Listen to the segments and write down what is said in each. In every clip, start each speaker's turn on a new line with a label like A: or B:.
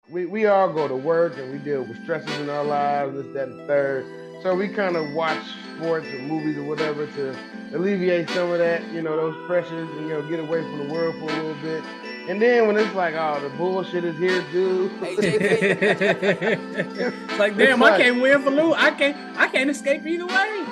A: we all go to work and we deal with stresses in our lives, this, that, and the third. So we kind of watch sports or movies or whatever to alleviate some of that, those pressures and get away from the world for a little bit. And then when it's like, oh, the bullshit is here too.
B: It's like,
A: It's
B: damn, I
A: like,
B: can't win for lose. I can't escape either way.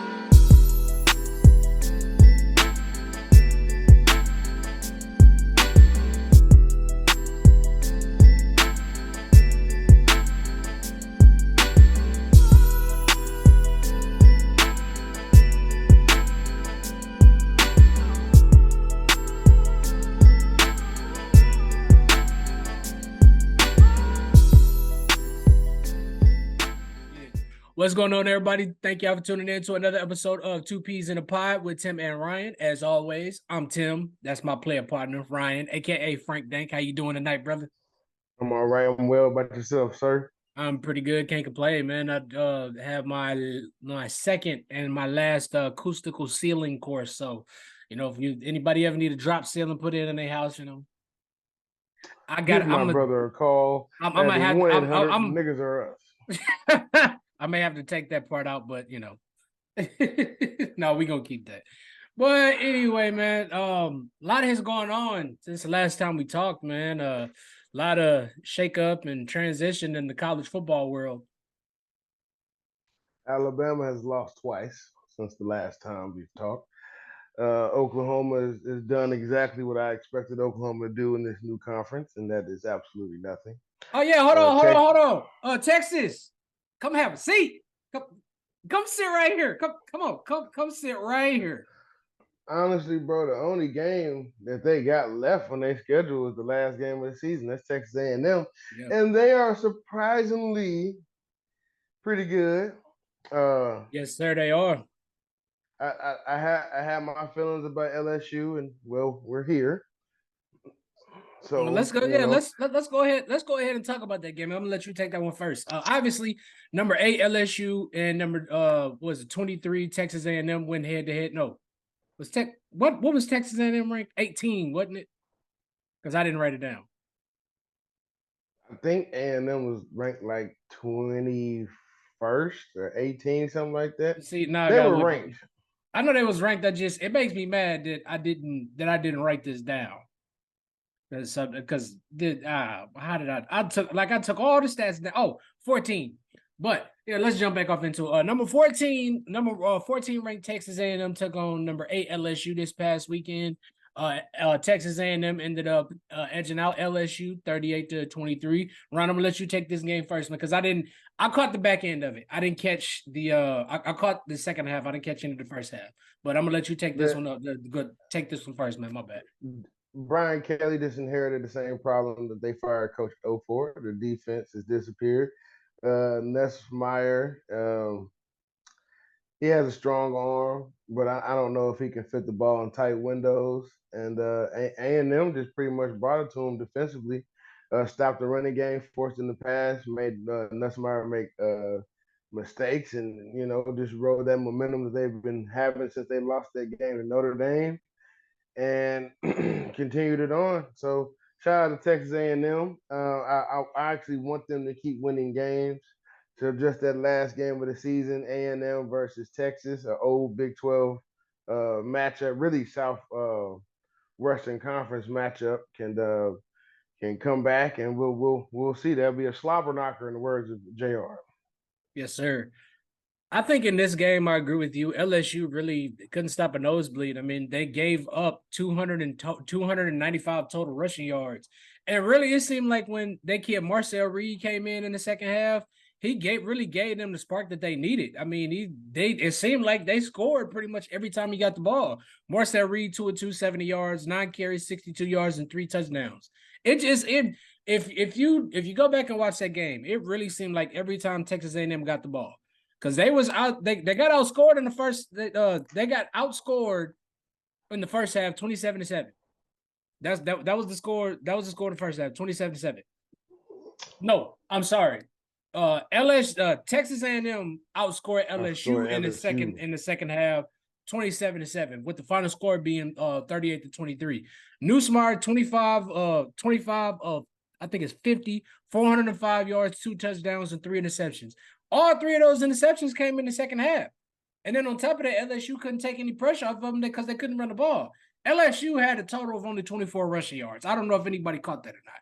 B: What's going on, everybody? Thank y'all for tuning in to another episode of Two Peas in a Pod with Tim and Ryan. As always, I'm Tim. That's my player partner, Ryan, aka Frank Dank. How you doing tonight, brother?
A: I'm all right. I'm well. About yourself, sir?
B: I'm pretty good. Can't complain, man. I have my second and my last acoustical ceiling course. So, if anybody ever need a drop ceiling put in their house, I got.
A: Give my brother a call
B: I'm
A: at
B: gonna have.
A: one 800 niggas are us.
B: I may have to take that part out, but no, we gonna keep that. But anyway, man, a lot has gone on since the last time we talked, man. A lot of shake up and transition in the college football world.
A: Alabama has lost twice since the last time we've talked. Oklahoma has done exactly what I expected Oklahoma to do in this new conference, and that is absolutely nothing.
B: Oh yeah, hold on. Texas, come have a seat. Come sit right here. Come sit right here.
A: Honestly, bro, the only game that they got left on their schedule was the last game of the season. That's Texas A&M,
B: Yep.
A: and they are surprisingly pretty good.
B: Yes, sir, they are.
A: I had my feelings about LSU, and well, we're here. So
B: well, let's go. Yeah, let's go ahead. Let's go ahead and talk about that game. I'm gonna let you take that one first. Obviously, number 8 LSU and number was it 23 Texas A&M went head to head. No, was Tech what was Texas A&M ranked? 18, wasn't it? Because I didn't write it down.
A: I think A&M was ranked like 21st or 18, something like that.
B: See, now
A: They were ranked.
B: I know they was ranked. It makes me mad that I didn't write this down. Because how did I took all the stats down. Oh, 14. But yeah, let's jump back off into number 14 ranked Texas A&M took on number 8 LSU this past weekend. Texas A&M ended up edging out LSU 38-23. Ron, I'm gonna let you take this game first, because I caught the back end of it. I didn't catch I caught the second half. I didn't catch any of the first half. But I'm gonna let you take this one up. Take this one first, man. My bad.
A: Brian Kelly just inherited the same problem that they fired Coach O for. The defense has disappeared. Nessmeyer, he has a strong arm, but I don't know if he can fit the ball in tight windows. And A&M just pretty much brought it to him defensively. Stopped the running game, forced him to pass, made Nessmeyer make mistakes, and just rode that momentum that they've been having since they lost that game to Notre Dame, and continued it on. So shout out to Texas A&M. I actually want them to keep winning games. So just that last game of the season, A&M versus Texas, an old Big 12 matchup, really South Western Conference matchup, can come back, and we'll see. That'll be a slobber knocker in the words of JR.
B: Yes, sir. I think in this game, I agree with you. LSU really couldn't stop a nosebleed. I mean, they gave up 295 total rushing yards. And really, it seemed like when they kid Marcel Reed came in the second half, he really gave them the spark that they needed. I mean, it seemed like they scored pretty much every time he got the ball. Marcel Reed 2 of 2, 70 yards, 9 carries, 62 yards, and 3 touchdowns. If you go back and watch that game, it really seemed like every time Texas A&M got the ball. Because they got outscored in the first. They got outscored in the first half, 27-7. That was the score. That was the score in the first half, 27-7. No, I'm sorry. Texas A&M outscored LSU in the second half, 27-7, with the final score being 38-23. Newsmar 25 of I think it's 50, 405 yards, 2 touchdowns, and 3 interceptions. All 3 of those interceptions came in the second half. And then on top of that, LSU couldn't take any pressure off of them because they couldn't run the ball. LSU had a total of only 24 rushing yards. I don't know if anybody caught that or not.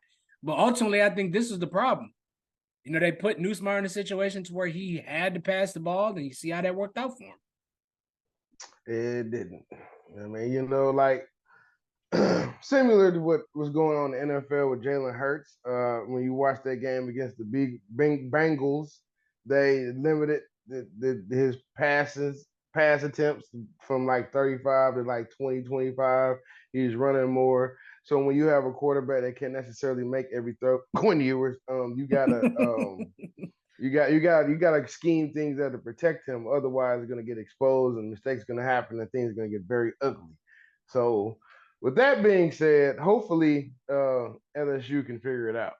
B: But ultimately, I think this is the problem. They put Newsmeyer in a situation to where he had to pass the ball, and you see how that worked out for him.
A: It didn't. I mean, like similar to what was going on in the NFL with Jalen Hurts. When you watch that game against the big Bengals, they limited his pass attempts from like 35 to like 20, 25. He's running more. So when you have a quarterback that can't necessarily make every throw, Quinn Ewers, you gotta you gotta scheme things that to protect him. Otherwise, it's gonna get exposed and mistakes gonna happen and things are gonna get very ugly. So with that being said, hopefully LSU can figure it out.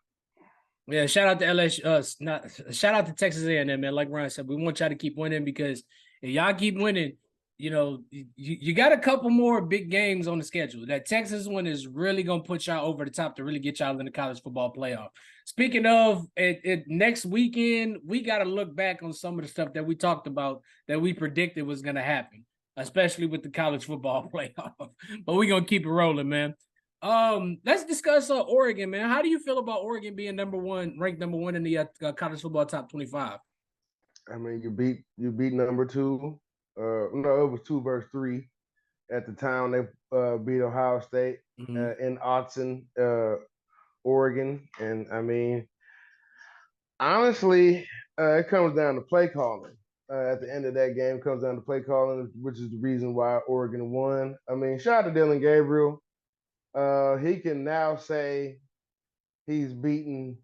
B: Yeah, shout out to LSU. Shout out to Texas A&M, man. Like Ryan said, we want y'all to keep winning because if y'all keep winning, you got a couple more big games on the schedule. That Texas one is really gonna put y'all over the top to really get y'all in the college football playoff. Speaking of next weekend, we got to look back on some of the stuff that we talked about that we predicted was gonna happen, especially with the college football playoff. But we're gonna keep it rolling, man. Let's discuss Oregon, man. How do you feel about Oregon being ranked number one in the college football top 25?
A: I mean, you beat number two. No, it was 2 versus 3 at the time. They beat Ohio State
B: Mm-hmm.
A: in Autzen, Oregon, and I mean, honestly, it comes down to play calling. At the end of that game, it comes down to play calling, which is the reason why Oregon won. I mean, shout out to Dylan Gabriel. He can now say he's beaten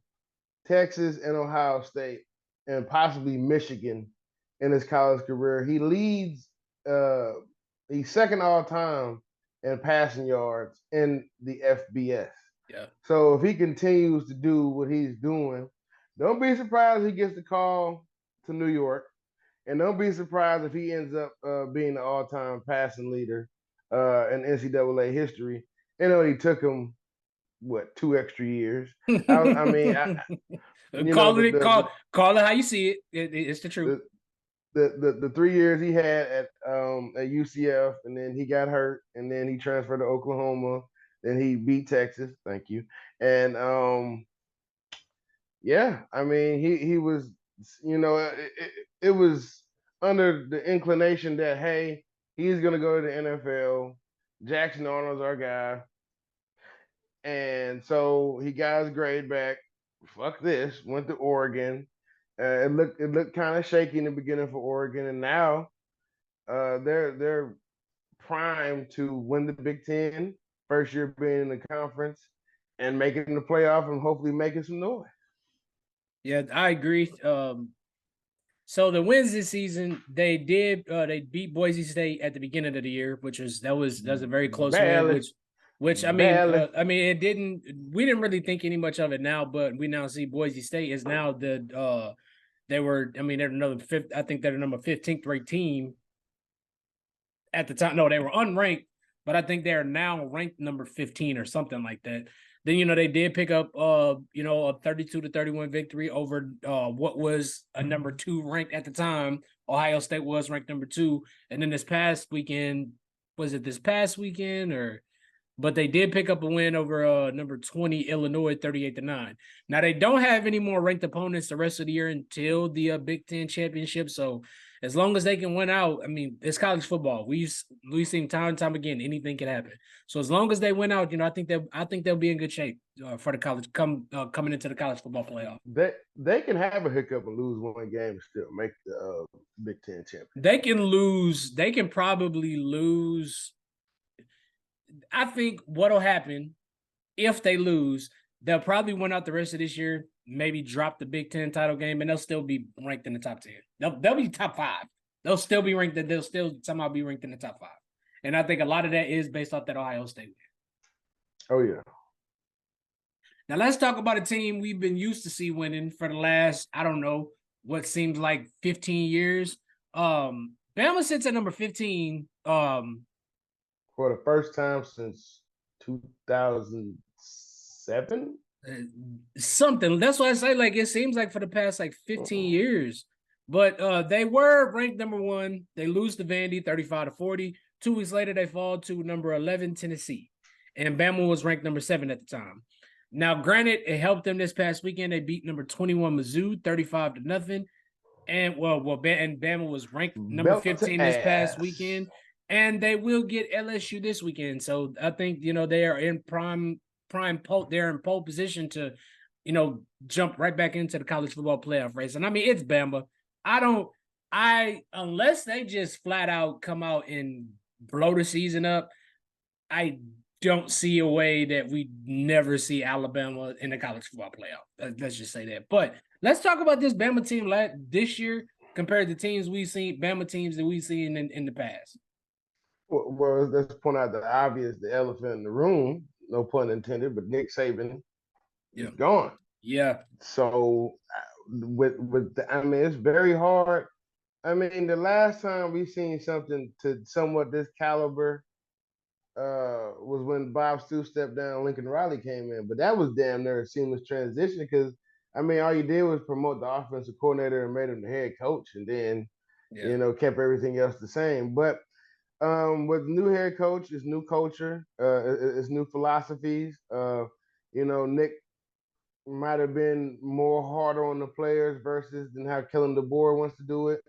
A: Texas and Ohio State and possibly Michigan in his college career. He leads, uh, he's second all time in passing yards in the FBS.
B: Yeah.
A: So if he continues to do what he's doing, don't be surprised he gets the call to New York. And don't be surprised if he ends up being the all time passing leader in NCAA history. It only took him, what, 2 extra years. I mean, you know,
B: Call it call it how you see it. It's the truth.
A: the the 3 years he had at UCF, and then he got hurt, and then he transferred to Oklahoma. Then he beat Texas. Thank you. And yeah, I mean he was, it was under the inclination that hey, he's gonna go to the NFL. Jackson Arnold's our guy, and so he got his grade back. Fuck this. Went to Oregon. It looked kind of shaky in the beginning for Oregon, and now they're primed to win the Big Ten, first year being in the conference, and making the playoff, and hopefully making some noise.
B: Yeah, I agree. So the wins this season, they beat Boise State at the beginning of the year, that was a very close win.
A: Barely,
B: Which
A: barely.
B: it didn't. We didn't really think any much of it now, but we now see Boise State is now they're another fifth. I think they're the number 15th ranked team at the time. No, they were unranked, but I think they're now ranked number 15 or something like that. Then they did pick up a 32-31 victory over what was a number 2 ranked at the time. Ohio State was ranked number 2, and then this past weekend, was it this past weekend or? But they did pick up a win over number 20 Illinois 38-9. Now they don't have any more ranked opponents the rest of the year until the Big Ten championship. So as long as they can win out, I mean, it's college football. We've seen time and time again anything can happen. So as long as they win out, I think they'll be in good shape for the college coming into the college football playoff.
A: They can have a hiccup and lose one game and still make the Big Ten championship.
B: They can lose. They can probably lose. I think what'll happen if they lose, they'll probably win out the rest of this year, maybe drop the Big Ten title game, and they'll still be ranked in the top 10. They'll be top 5. They'll still be ranked. They'll still somehow be ranked in the top 5. And I think a lot of that is based off that Ohio State win.
A: Oh yeah.
B: Now let's talk about a team we've been used to see winning for the last, I don't know, what seems like 15 years. Bama sits at number 15.
A: For the first time since 2007.
B: Uh, something. That's why I say like it seems like for the past like 15 years. But they were ranked number one. They lose to Vandy 35-40. 2 weeks later, they fall to number 11, Tennessee. And Bama was ranked number 7 at the time. Now, granted, it helped them this past weekend. They beat number 21 Mizzou 35-0. And Bama was ranked number
A: Belt to
B: 15 this past
A: ass.
B: weekend. And they will get LSU this weekend. So I think, they are in they're in pole position to, jump right back into the college football playoff race. And I mean, it's Bama. Unless they just flat out come out and blow the season up, I don't see a way that we never see Alabama in the college football playoff. Let's just say that. But let's talk about this Bama team this year compared to teams we've seen, Bama teams that we've seen in the past.
A: Well, let's point out the obvious, the elephant in the room, no pun intended, but Nick Saban is
B: Yeah.
A: gone.
B: Yeah.
A: So I mean, it's very hard. I mean, the last time we seen something to somewhat this caliber was when Bob Stu stepped down, Lincoln Riley came in, but that was damn near a seamless transition because I mean, all you did was promote the offensive coordinator and made him the head coach, and then
B: Yeah.
A: kept everything else the same. But with new head coach, it's new culture, it's new philosophies. Nick might have been more harder on the players versus than how Kellen DeBoer wants to do it.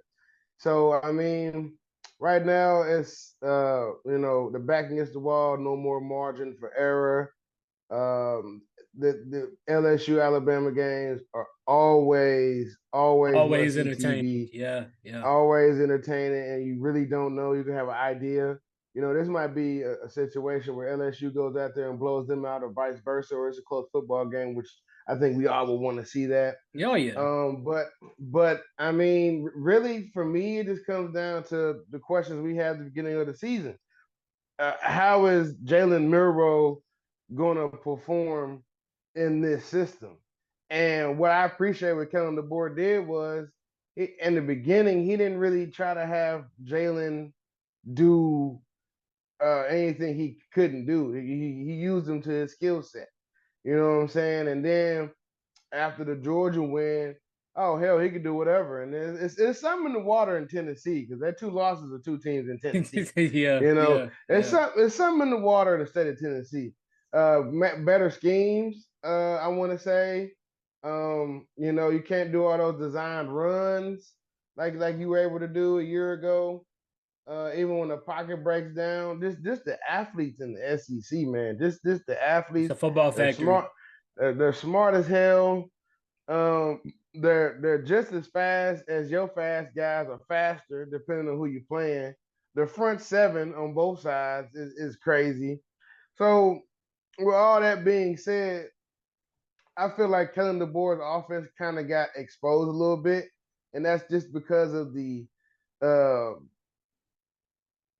A: So I mean, right now it's the back against the wall, no more margin for error. The LSU Alabama games are always must
B: Always
A: see
B: entertaining.
A: TV,
B: Yeah. Yeah.
A: always entertaining, and you really don't know. You can have an idea. This might be a situation where LSU goes out there and blows them out, or vice versa, or it's a close football game, which I think we all would want to see that.
B: Oh yeah.
A: But I mean, really, for me, it just comes down to the questions we had at the beginning of the season. How is Jalen Milroe going to perform in this system? And what I appreciate what Kellen DeBoer did was, in the beginning, he didn't really try to have Jalen do anything he couldn't do. He used him to his skill set. You know what I'm saying? And then after the Georgia win, oh hell, he could do whatever. And it's something in the water in Tennessee because that 2 losses are 2 teams in Tennessee.
B: Yeah. Yeah. Yeah.
A: It's something in the water in the state of Tennessee. Better schemes, I want to say. You can't do all those designed runs like you were able to do a year ago. Even when the pocket breaks down, this the athletes in the SEC, man. This the
B: It's a
A: athletes.
B: football
A: They're
B: factory.
A: smart. They're smart as hell. Um, they're just as fast as your fast guys, or faster, depending on who you're playing. The front seven on both sides is crazy. So, with all that being said, I feel like Kellen DeBoer's offense kind of got exposed a little bit, and that's just because of the uh,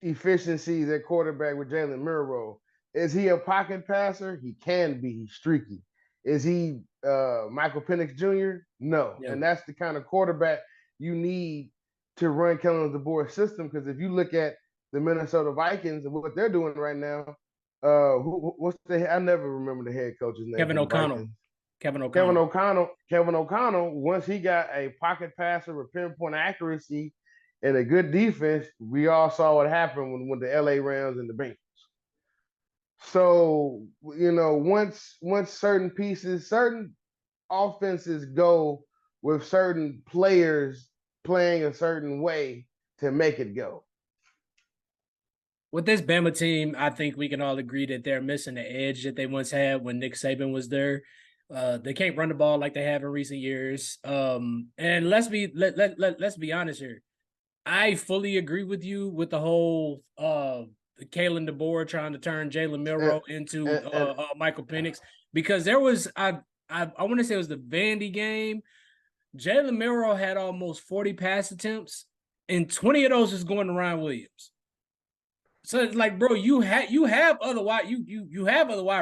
A: efficiencies at quarterback with Jalen Milroe. Is he a pocket passer? He can be. He's streaky. Is he Michael Penix Jr.? No.
B: Yeah.
A: And that's the kind of quarterback you need to run Kellen DeBoer's system. Because if you look at the Minnesota Vikings and what they're doing right now, what's I never remember the head coach's name
B: Kevin
A: for the
B: O'Connell.
A: Vikings.
B: Kevin
A: Kevin
B: O'Connell.
A: O'Connell. Kevin O'Connell. Once he got a pocket passer with pinpoint accuracy and a good defense, we all saw what happened when the LA Rams and the Bengals. So once certain offenses go with certain players playing a certain way to make it go.
B: With this Bama team, I think we can all agree that they're missing the edge that they once had when Nick Saban was there. They can't run the ball like they have in recent years. And let's be honest here. I fully agree with you with the whole Kalen DeBoer trying to turn Jalen
A: And,
B: Milroe into
A: and
B: Michael Penix, because there was I want to say it was the Vandy game. Jalen Milroe had almost 40 pass attempts, and 20 of those was going to Ryan Williams. So it's like, bro, you have other wide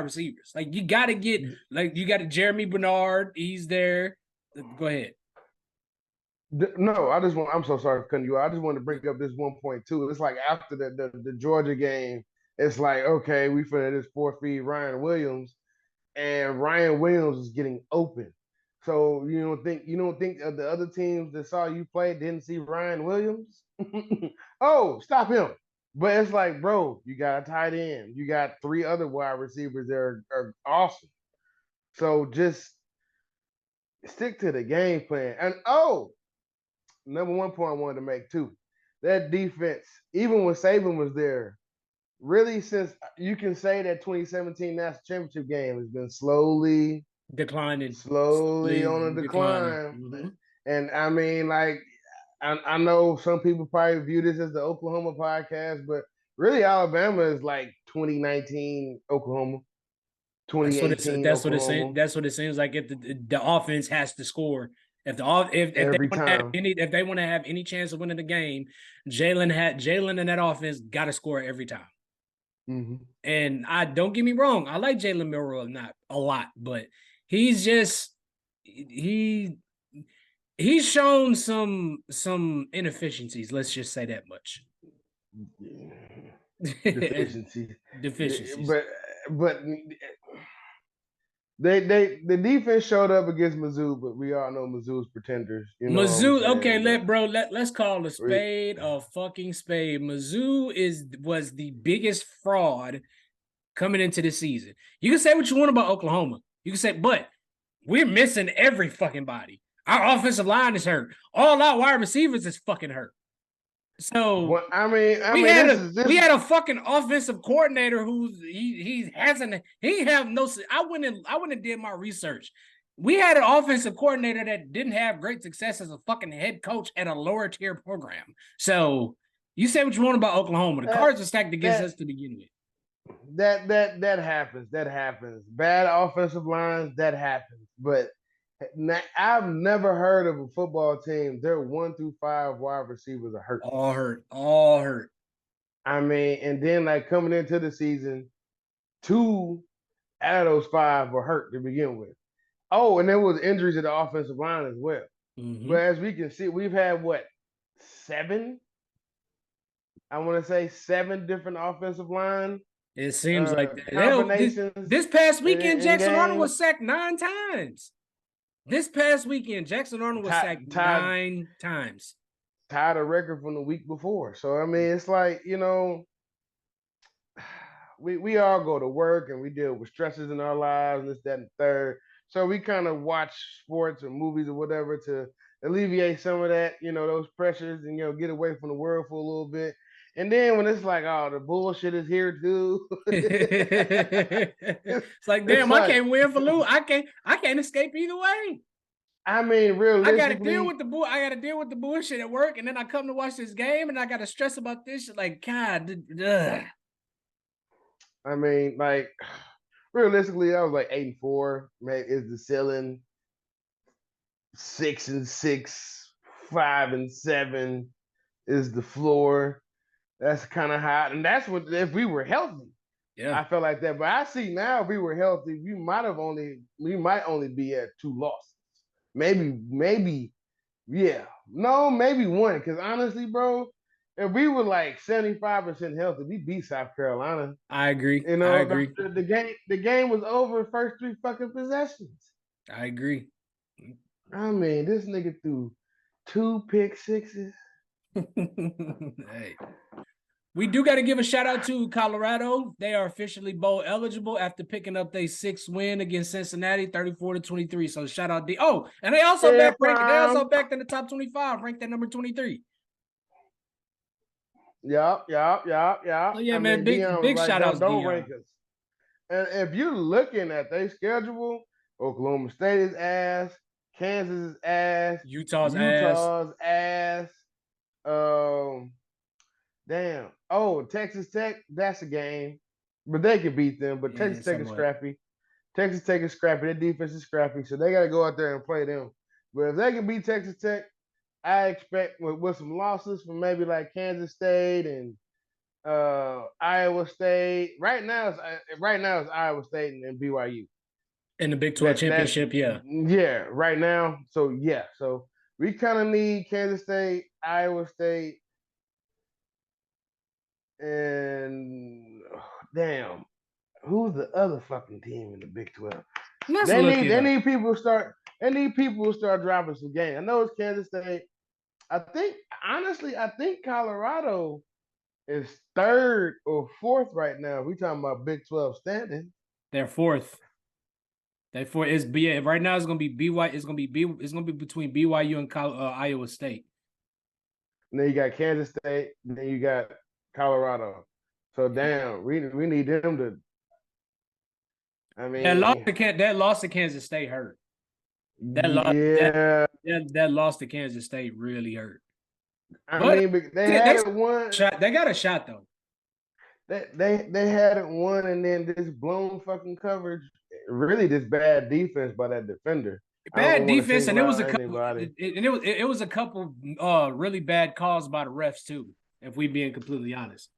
B: receivers. Like you got to get you got Jeremy Bernard. He's there. Go ahead.
A: no, I'm so sorry for cutting you. I just want to bring up this 1 point too. It's like after the Georgia game, it's like okay, we finished this 4 feed Ryan Williams. and Ryan Williams was getting open. So you don't think the other teams that saw you play didn't see Ryan Williams? Oh, stop him. But it's like, bro, you got a tight end. You got three other wide receivers that are awesome. So just stick to the game plan. And number one point I wanted to make too. That defense, even when Saban was there, really since you can say that 2017 national championship game has been
B: Declining,
A: slowly
B: slowly
A: on a
B: declining.
A: decline. And I mean, like, I know some people probably view this as the Oklahoma podcast, but really Alabama is like 2019 Oklahoma,
B: That's what it's.
A: 2018
B: That's what it seems.
A: Oklahoma
B: That's what it seems like. If the offense has to score, if they
A: every
B: want to have
A: time.
B: any chance of winning the game, Jalen and that offense got to score every time.
A: Mm-hmm.
B: And I don't get me wrong, I like Jalen Milroe not a lot, but he's just he's shown some inefficiencies. Let's just say that much.
A: Deficiencies,
B: Deficiencies.
A: but the defense showed up against Mizzou, but we all know Mizzou's pretenders. You know what I'm
B: Mizzou, okay,
A: saying? But
B: let's call a
A: we,
B: spade a fucking spade. Mizzou was the biggest fraud coming into the season. You can say what you want about Oklahoma. You can say, but we're missing every fucking body. Our offensive line is hurt. All our wide receivers is fucking hurt. So
A: I mean,
B: we had a fucking offensive coordinator who's he have no. I went and did my research. We had an offensive coordinator that didn't have great success as a fucking head coach at a lower tier program. So you say what you want about Oklahoma. The cards are stacked against us to begin with.
A: That happens. That happens. Bad offensive lines, that happens. But I've never heard of a football team. Their 1 through 5 wide receivers are hurt.
B: All hurt.
A: I mean, and then like coming into the season, 2 out of those 5 were hurt to begin with. Oh, and there was injuries to the offensive line as well.
B: Mm-hmm.
A: But as we can see, we've had what 7? I want to say 7 different offensive line.
B: It seems like that.
A: Combinations.
B: This past weekend, Jackson
A: games.
B: Arnold was sacked 9 times. This past weekend, Jackson Arnold was sacked 9 times.
A: Tied a record from the week before. So I mean, it's like, we all go to work and we deal with stresses in our lives and this, that, and the third. So we kind of watch sports or movies or whatever to alleviate some of that, those pressures and get away from the world for a little bit. And then when it's like, oh, the bullshit is here too.
B: It's like, damn, I can't win for lose. I can't escape either way.
A: I mean, realistically,
B: I gotta deal with the bullshit at work, and then I come to watch this game, and I gotta stress about this shit. Like, God, ugh.
A: I mean, like, realistically, I was like 8-4. Maybe is the ceiling. 6-6, 5-7 is the floor. That's kind of hot, and that's what if we were healthy. Yeah, I felt like that. But I see now if we were healthy, we might only be at 2 losses. Maybe, yeah. No, maybe 1. Because honestly, bro, if we were like 75% healthy, we beat South Carolina.
B: I agree. I agree.
A: The game was over the first 3 fucking possessions.
B: I agree.
A: I mean, this nigga threw 2 pick sixes.
B: Hey. We do got to give a shout out to Colorado. They are officially bowl eligible after picking up their 6th win against Cincinnati, 34-23. So shout out and they also backed in the top 25, ranked at number 23.
A: Yup.
B: Oh yeah, man, big shout outs.
A: Don't rank us. And if you're looking at their schedule, Oklahoma State is ass, Kansas is ass,
B: Utah's
A: ass. Damn. Oh, Texas Tech, that's a game. But they can beat them. But Texas Tech is scrappy. Texas Tech is scrappy. Their defense is scrappy. So they got to go out there and play them. But if they can beat Texas Tech, I expect with some losses from maybe like Kansas State and Iowa State. Right now it's Iowa State and BYU.
B: In the Big 12 championship, yeah.
A: Yeah, right now. So, yeah. So, we kind of need Kansas State, Iowa State, and damn. Who's the other fucking team in the Big 12?
B: Let's
A: They
B: look
A: need
B: it
A: they
B: up.
A: need people to start they need people to start dropping some games. I know it's Kansas State. I think honestly, I think Colorado is third or fourth right now. We talking about Big 12 standing.
B: They're fourth. They fourth is B. Right now it's gonna be BY. It's gonna be B. It's gonna be between BYU and Iowa State.
A: And then you got Kansas State. Then you got Colorado. So damn, we need them to. I mean,
B: That loss to Kansas State hurt. That loss that
A: yeah.
B: that loss to Kansas State really hurt.
A: I
B: But
A: mean, they
B: they
A: had it one.
B: shot. They got a shot though.
A: They had it one, and then this blown fucking coverage. Really, this bad defense by that defender. I
B: Bad
A: don't want to
B: defense, and
A: single
B: it was
A: out
B: a couple.
A: anybody.
B: It was a couple really bad calls by the refs too. If we being completely honest,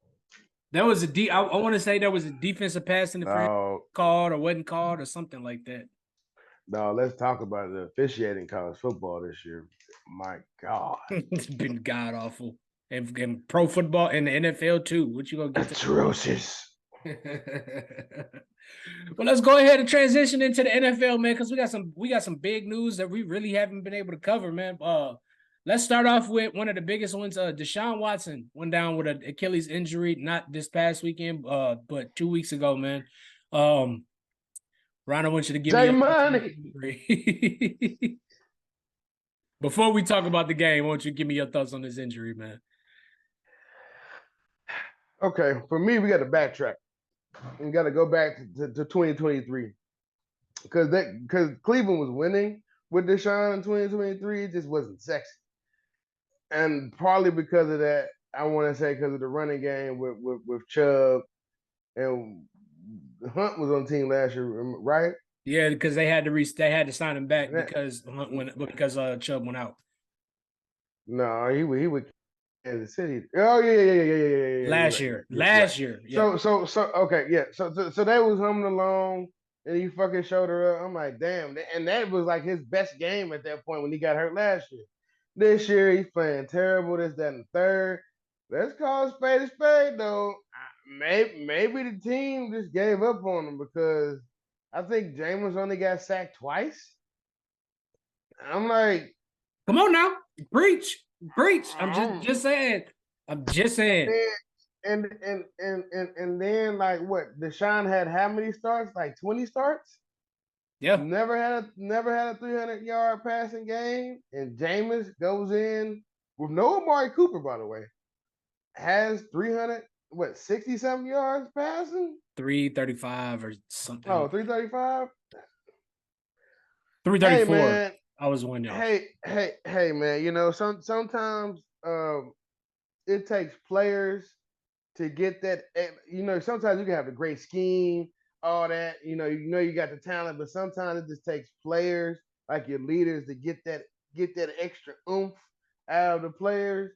B: there was I want to say there was a defensive pass interference
A: No,
B: called or wasn't called or something like that.
A: no. Let's talk about the officiating college football this year. My God,
B: It's been god awful. And pro football and the NFL too. What you gonna get to?
A: atrocious.
B: Well, let's go ahead and transition into the NFL, man, because we got some big news that we really haven't been able to cover, man. Let's start off with one of the biggest ones. Deshaun Watson went down with an Achilles injury, not this past weekend, but 2 weeks ago, man. Ron, I want you to give me
A: J
B: your thoughts on
A: Money.
B: the injury. Before we talk about the game, I want you to give me your thoughts on this injury, man.
A: Okay, for me, we got to backtrack. We got to go back to 2023 because Cleveland was winning with Deshaun in 2023. It just wasn't sexy, and partly because of that, I want to say because of the running game with Chubb and Hunt was on the team last year, right?
B: Yeah, because they had to sign him back
A: That,
B: because Chubb went out
A: no, he would Kansas City. Oh yeah. You're
B: last
A: right. You're right.
B: year.
A: You're right.
B: Last year, yeah.
A: So okay, yeah. So they was humming along, and he fucking showed her up. I'm like, damn. And that was like his best game at that point when he got hurt last year. This year he's playing terrible. This, that, and the third. Let's call a spade, though. Maybe the team just gave up on him because I think Jameis only got sacked twice. I'm like,
B: Come on now, preach. I'm
A: um,
B: just saying. I'm just saying.
A: and then like what? Deshaun had how many starts? Like 20 starts.
B: Yeah,
A: Never had a 300-yard passing game. And Jameis goes in with no Amari Cooper, by the way, has 300 60 something yards passing.
B: 335 or
A: Oh,
B: something.
A: 335. Hey
B: 334.
A: man,
B: I was 1 off.
A: hey man. Sometimes it takes players to get that. Sometimes you can have a great scheme, all that. You got the talent, but sometimes it just takes players like your leaders to get that extra oomph out of the players.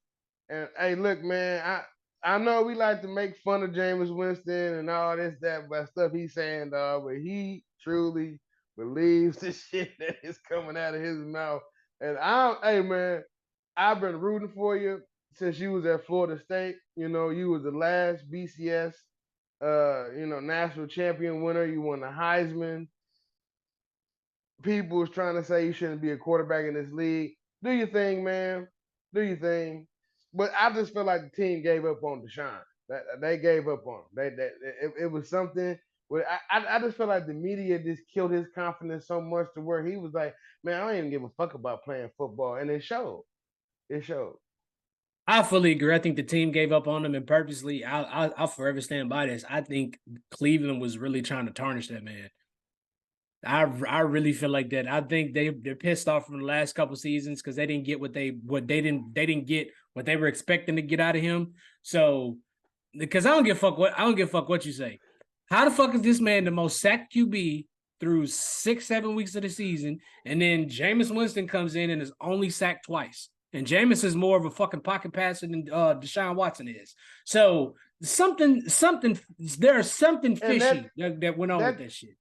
A: And hey, look, man, I know we like to make fun of Jameis Winston and all this that but stuff he's saying, dog, but he truly believes the shit that is coming out of his mouth. And hey man, I've been rooting for you since you was at Florida State. You was the last BCS national champion winner. You won the Heisman. People was trying to say you shouldn't be a quarterback in this league. Do your thing, man. Do your thing. But I just feel like the team gave up on Deshaun. They gave up on him. It was something. I just feel like the media just killed his confidence so much to where he was like, man, I don't even give a fuck about playing football, and it showed. It showed.
B: I fully agree. I think the team gave up on him, and purposely, I'll forever stand by this. I think Cleveland was really trying to tarnish that man. I really feel like that. I think they're pissed off from the last couple seasons because they didn't get what they didn't get what they were expecting to get out of him. So because I don't give a fuck what you say. How the fuck is this man the most sacked QB through 6-7 weeks of the season, and then Jameis Winston comes in and is only sacked twice? And Jameis is more of a fucking pocket passer than Deshaun Watson is. So there's something
A: And
B: fishy that went on with
A: that
B: that shit.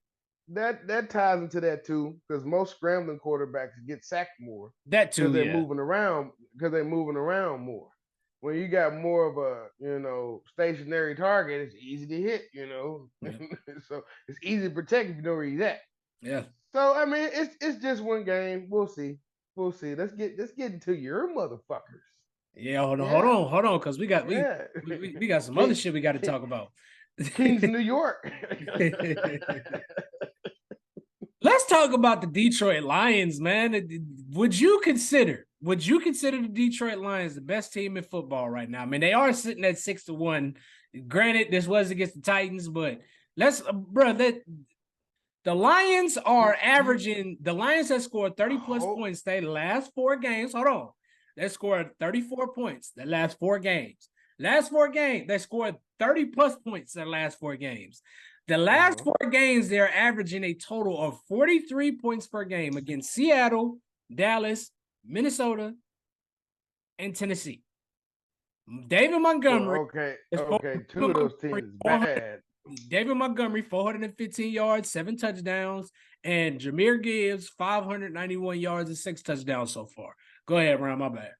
A: that ties into that too, because most scrambling quarterbacks get sacked more
B: That
A: because
B: too,
A: they're
B: yeah.
A: moving around more. when you got more of a stationary target, it's easy to hit.
B: Yeah.
A: So it's easy to protect if you know where he's at.
B: Yeah.
A: So I mean, it's just one game. We'll see. We'll see. Let's get into your motherfuckers.
B: Yeah,
A: Yeah,
B: hold on, because we got
A: yeah.
B: we got some other
A: King,
B: shit we got to
A: King,
B: talk about.
A: Kings of New York.
B: Let's talk about the Detroit Lions, man. Would you consider the Detroit Lions the best team in football right now? I mean, they are sitting at 6-1. Granted, this was against the Titans, but the Lions are
A: you
B: averaging. The Lions have scored 30 plus
A: hope.
B: points the last 4 games. Hold on, they scored 34 points the last 4 games. Last 4 games, they scored 30 plus points the last 4 games. The last
A: Uh-huh.
B: 4 games, they're averaging a total of 43 points per game against Seattle, Dallas, Minnesota, and Tennessee. David
A: Well,
B: Montgomery
A: okay,
B: is
A: okay. Two of those
B: 400,
A: teams is bad.
B: David Montgomery, 415 yards, 7 touchdowns, and Jameer Gibbs, 591 yards and 6 touchdowns so far. Go ahead, Ron. My bad.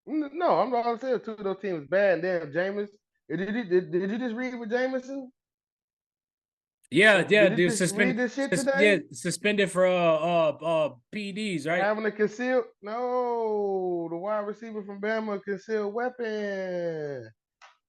A: No, I'm not saying two of those teams bad. Damn, Jameis. Did you just read with Jameson?
B: Yeah, yeah,
A: Did you
B: dude.
A: just read this shit
B: Yeah,
A: today?
B: suspended for PDs, right?
A: Having a concealed? No, the wide receiver from Bama concealed weapon.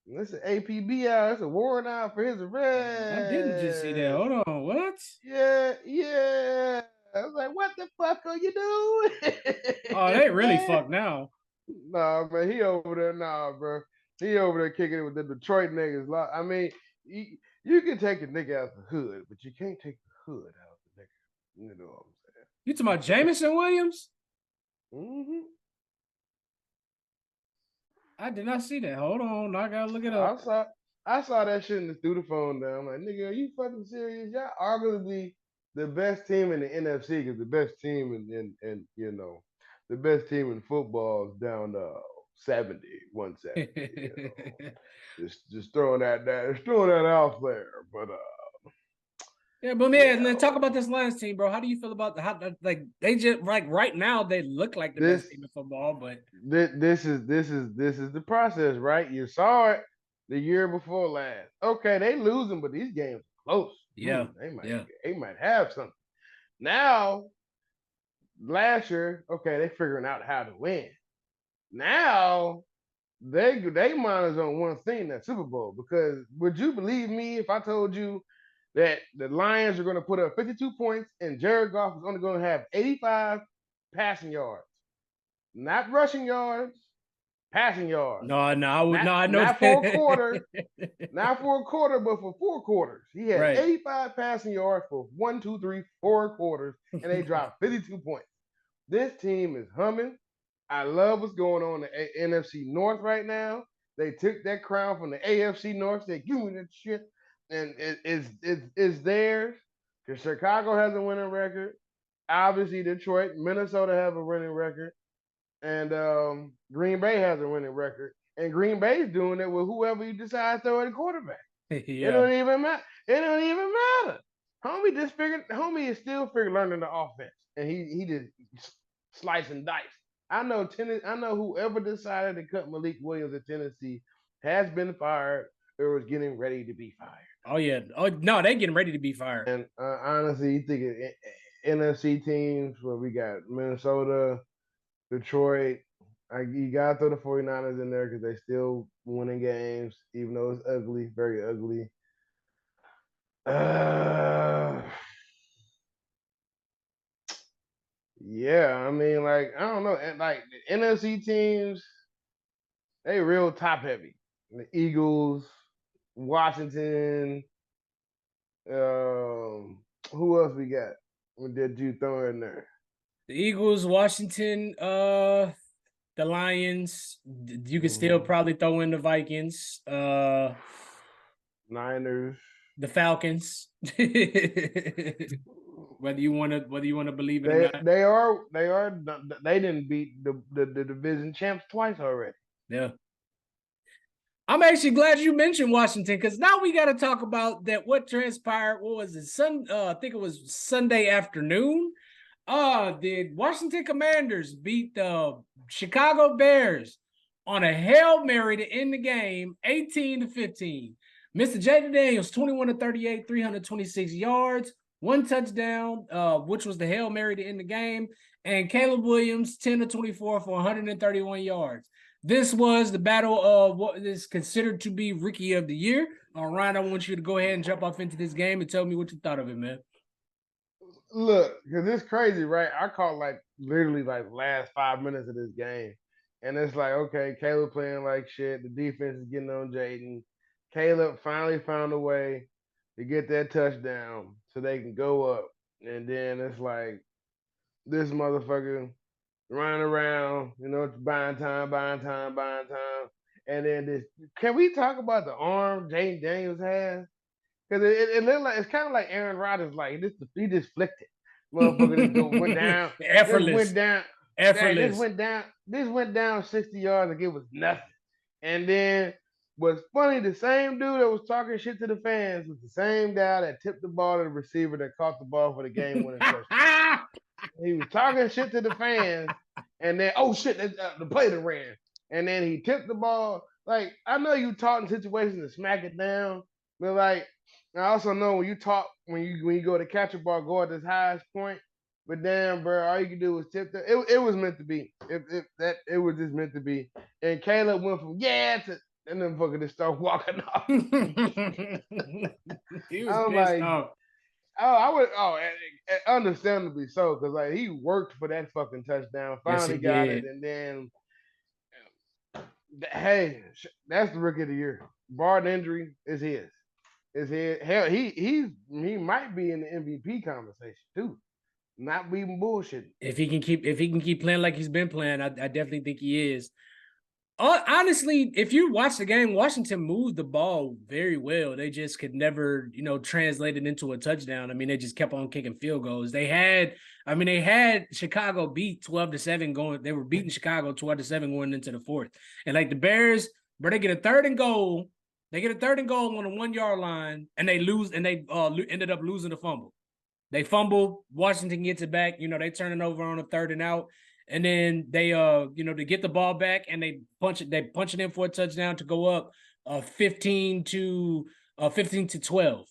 A: This is APB out. It's a warrant out for his
B: I didn't just see that.
A: arrest.
B: Hold on, what?
A: Yeah, yeah. I was like, what the fuck are you
B: Oh,
A: doing?
B: they really
A: Man.
B: fucked now.
A: Nah, man, he over there now, bro. He over there kicking it with the Detroit niggas. I mean, you can take a nigga out the hood, but you can't take the hood out the nigga. You know what
B: You talking about
A: I'm saying?
B: Jamison Williams?
A: hmm
B: I did not see that. Hold on, I gotta look it up.
A: I saw I saw that shit and threw the phone down. I'm like, nigga, are you fucking serious? Y'all arguably the best team in the NFC because the best team in the best team in football is down to 70, 170. Just throwing that out there. But
B: Yeah, but yeah, and
A: yeah,
B: then talk about this Lions team, bro. How do you feel about how like they just like right now they look like the best
A: this
B: team in football, but
A: this is the process, right? You saw it the year before last. Okay, they losing, but these games are close.
B: yeah,
A: They might
B: yeah.
A: they might have something. Now, last year, okay, they figuring out how to win. Now they mind is on one thing, that Super Bowl. Because would you believe me if I told you that the Lions are going to put up 52 points and Jared Goff is only going to have 85 passing yards, not rushing yards, passing yards.
B: No, no, I would
A: Not
B: no, I know
A: not for a quarter,
B: that.
A: not for a quarter, but for 4 quarters. He had
B: Right.
A: 85 passing yards for 1, 2, 3, 4 quarters, and they dropped 52 points. This team is humming. I love what's going on in the NFC North right now. They took that crown from the AFC North. They give me that shit, and it's theirs. Because Chicago has a winning record. Obviously, Detroit, Minnesota have a winning record, and Green Bay has a winning record. And Green Bay's doing it with whoever you decide to throw at the quarterback. It
B: Yeah.
A: don't even matter. It don't even matter. Homie is still figuring learning the offense, and he just slice and dice. I know whoever decided to cut Malik Williams at Tennessee has been fired or is getting ready to be fired.
B: Oh yeah. Oh no, they getting ready to be fired.
A: And honestly, you think of NFC teams where we got Minnesota, Detroit. You gotta throw the 49ers in there because they still winning games, even though it's ugly, very ugly. Uh, yeah, I mean, like I don't know, like the NFC teams, they real top heavy. The Eagles, Washington. Who else we got? What did you throw in there?
B: The Eagles, Washington, the Lions. You could still
A: Mm-hmm.
B: probably throw in the Vikings,
A: Niners.
B: the Falcons. whether you want to believe it or
A: They
B: not.
A: they are they are they didn't beat the division champs twice already.
B: Yeah. I'm actually glad you mentioned Washington because now we got to talk about that. What transpired? What was it? I think it was Sunday afternoon. The Washington Commanders beat the Chicago Bears on a Hail Mary to end the game, 18-15. Mr. Jayden Daniels, 21 to 38, 326 yards, one touchdown, which was the Hail Mary to end the game, and Caleb Williams, 10 to 24 for 131 yards. This was the battle of what is considered to be Rookie of the Year. Ryan, I want you to go ahead and jump off into this game and tell me what you thought of it, man.
A: Look, because it's crazy, right? I caught like literally like last 5 minutes of this game. And it's like, okay, Caleb playing like shit. The defense is getting on Jayden. Caleb finally found a way to get that touchdown so they can go up. And then it's like this motherfucker running around, buying time, buying time, buying time. And then this, can we talk about the arm Jayden Daniels has? Because it looked like it's kind of like Aaron Rodgers, like he just flicked it. Motherfucker went down, just went
B: Effortless.
A: down,
B: Effortless.
A: this went down 60 yards like it was nothing. And then what's funny, the same dude that was talking shit to the fans was the same guy that tipped the ball to the receiver that caught the ball for the game winning touchdown. He was talking shit to the fans, and then oh shit, the play that ran, and then he tipped the ball. Like I know you taught in situations to smack it down, but like I also know when you talk when you go to catch a ball, go at this highest point. But damn, bro, all you can do was tip that. It was meant to be. It was just meant to be. And Caleb went from yeah to and then fucking just start walking off.
B: He was
A: I'm
B: pissed
A: like,
B: off.
A: oh, I would. Oh, understandably so, because like he worked for that fucking touchdown,
B: Yes,
A: finally
B: he
A: got it,
B: did.
A: and then hey, that's the rookie of the year. Barred injury is his. Is his. Hell, he might be in the MVP conversation too. Not even bullshit.
B: If he can keep playing like he's been playing, I definitely think he is. Honestly, if you watch the game, Washington moved the ball very well. They just could never, translate it into a touchdown. I mean, they just kept on kicking field goals. They had Chicago beat 12-7 going. They were beating Chicago 12-7 going into the fourth. And like the Bears, but they get a third and goal. They get a third and goal on the 1 yard line, and they lose, and they ended up losing the fumble. They fumble. Washington gets it back. They turn it over on a third and out. And then they to get the ball back and they punch it in for a touchdown to go up 15-12.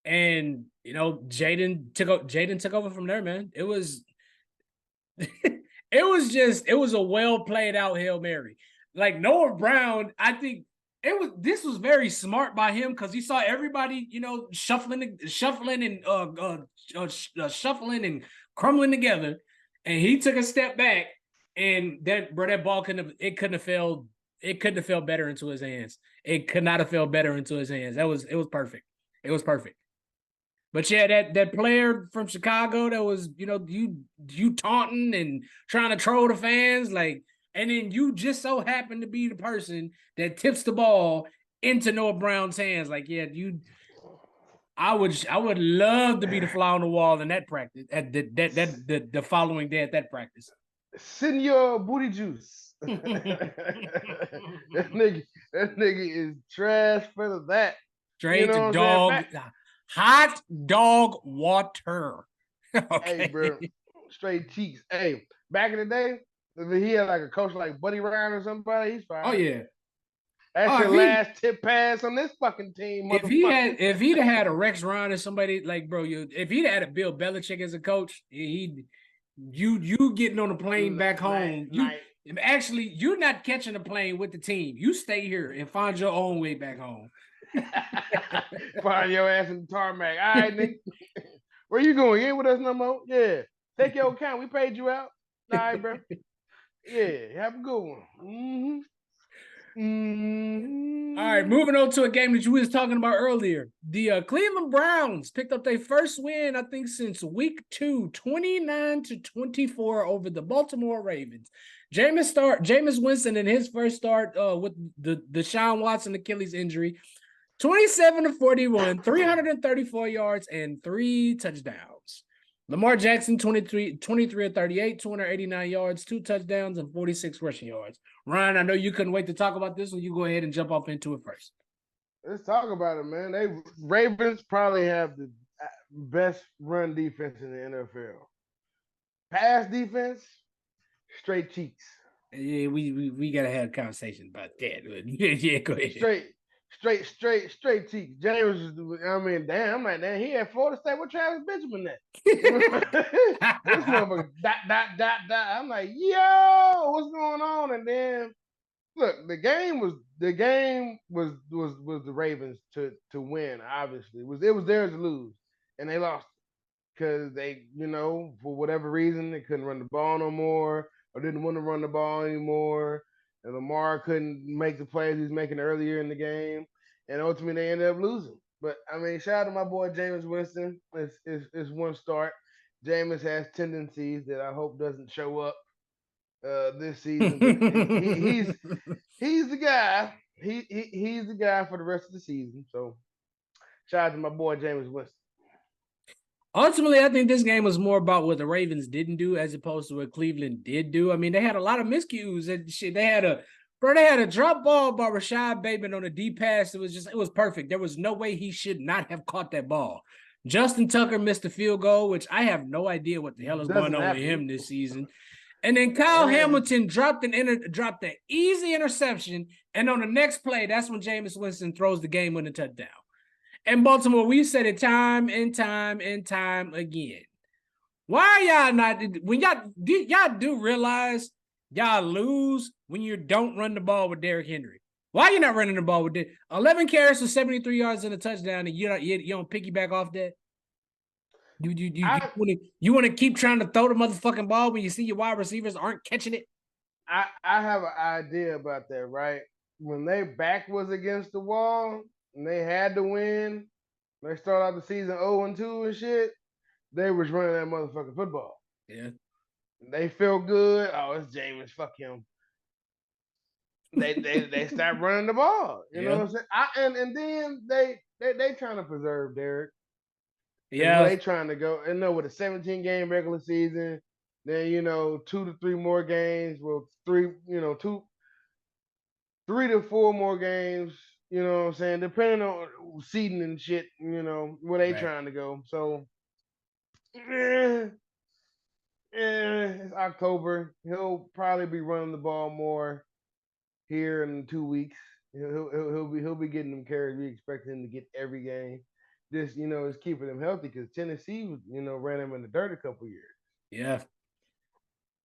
B: And Jayden took over from there, man. It was it was a well played out Hail Mary. Like Noah Brown, I think this was very smart by him because he saw everybody, shuffling and crumbling together, and he took a step back, and that ball couldn't have fell better into his hands. It could not have fell better into his hands. It was perfect. It was perfect. But yeah, that player from Chicago that was, you taunting and trying to troll the fans, like, and then you just so happen to be the person that tips the ball into Noah Brown's hands. Like, yeah, I would love to be the fly on the wall in that practice at the following day at that practice.
A: Senor Booty Juice. That nigga is trash for that. You
B: Straight
A: know
B: to
A: what I'm saying?
B: hot dog water.
A: Hey,
B: Okay.
A: bro, straight cheeks. Hey, back in the day, if he had like a coach like Buddy Ryan or somebody, he's
B: Oh
A: fine.
B: yeah.
A: That's
B: Oh,
A: your last tip pass on this fucking team, motherfucker.
B: if he'd had a Rex Ryan or somebody like, bro, if he'd had a Bill Belichick as a coach, you getting on a plane back home. You're not catching a plane with the team. You stay here and find your own way back home.
A: Find your ass in the tarmac. All right, nigga. Where you going? You ain't with us no more? Yeah. Take your account. We paid you out. All right, bro. Yeah. Have a good one. Mm-hmm. Mm-hmm.
B: All right, moving on to a game that you was talking about earlier. The Cleveland Browns picked up their first win, I think, since week 2, 29-24 over the Baltimore Ravens. Jameis Winston in his first start with the Deshaun Watson Achilles injury, 27-41, 334 yards and 3 touchdowns. Lamar Jackson, 23 of 38, 289 yards, 2 touchdowns, and 46 rushing yards. Ryan, I know you couldn't wait to talk about this, so you go ahead and jump off into it first.
A: Let's talk about it, man. Ravens probably have the best run defense in the NFL. Pass defense, straight cheeks.
B: Yeah, we gotta have a conversation about that. Yeah, go ahead.
A: Straight, straight cheeks. James, I mean, damn, I'm like, damn, he at Florida State. What Travis Benjamin at? This motherfucker dot. I'm like, yo, what's going on? And then look, the game was the Ravens to win. Obviously, it was theirs to lose, and they lost because they, for whatever reason, they couldn't run the ball no more or didn't want to run the ball anymore. And Lamar couldn't make the plays he was making earlier in the game. And ultimately, they ended up losing. But, I mean, shout out to my boy Jameis Winston. It's one start. Jameis has tendencies that I hope doesn't show up this season, but he's the guy. He's the guy for the rest of the season. So shout out to my boy Jameis Winston.
B: Ultimately, I think this game was more about what the Ravens didn't do as opposed to what Cleveland did do. I mean, they had a lot of miscues and shit. They had a drop ball by Rashad Bateman on a deep pass. It was perfect. There was no way he should not have caught that ball. Justin Tucker missed a field goal, which I have no idea what the hell is going
A: Doesn't
B: on with
A: happen.
B: him this season. And then Kyle Hamilton dropped an easy interception, and on the next play, that's when Jameis Winston throws the game-winning touchdown. In Baltimore, we said it time and time and time again. Why y'all not? When y'all do realize y'all lose when you don't run the ball with Derrick Henry. Why you not running the ball with 11 carries for 73 yards and a touchdown, and you don't piggyback off that? You want to keep trying to throw the motherfucking ball when you see your wide receivers aren't catching it?
A: I have an idea about that, right? When their back was against the wall and they had to win, they started out the season 0-2 and shit, they was running that motherfucking football.
B: Yeah.
A: They feel good. Oh, it's Jameis. Fuck him. They start running the ball. You know
B: Yeah.
A: what I'm saying? And then they trying to preserve Derek. Is where
B: Yeah.
A: they trying to go. And no, with a 17 game regular season, then 2 to 3 more games. Well, three to four more games. You know what I'm saying? Depending on seeding and shit. Where they
B: Right.
A: trying to go. So, it's October. He'll probably be running the ball more here in 2 weeks. He'll be getting them carries. We expect him to get every game. This is keeping him healthy because Tennessee ran him in the dirt a couple years.
B: Yeah.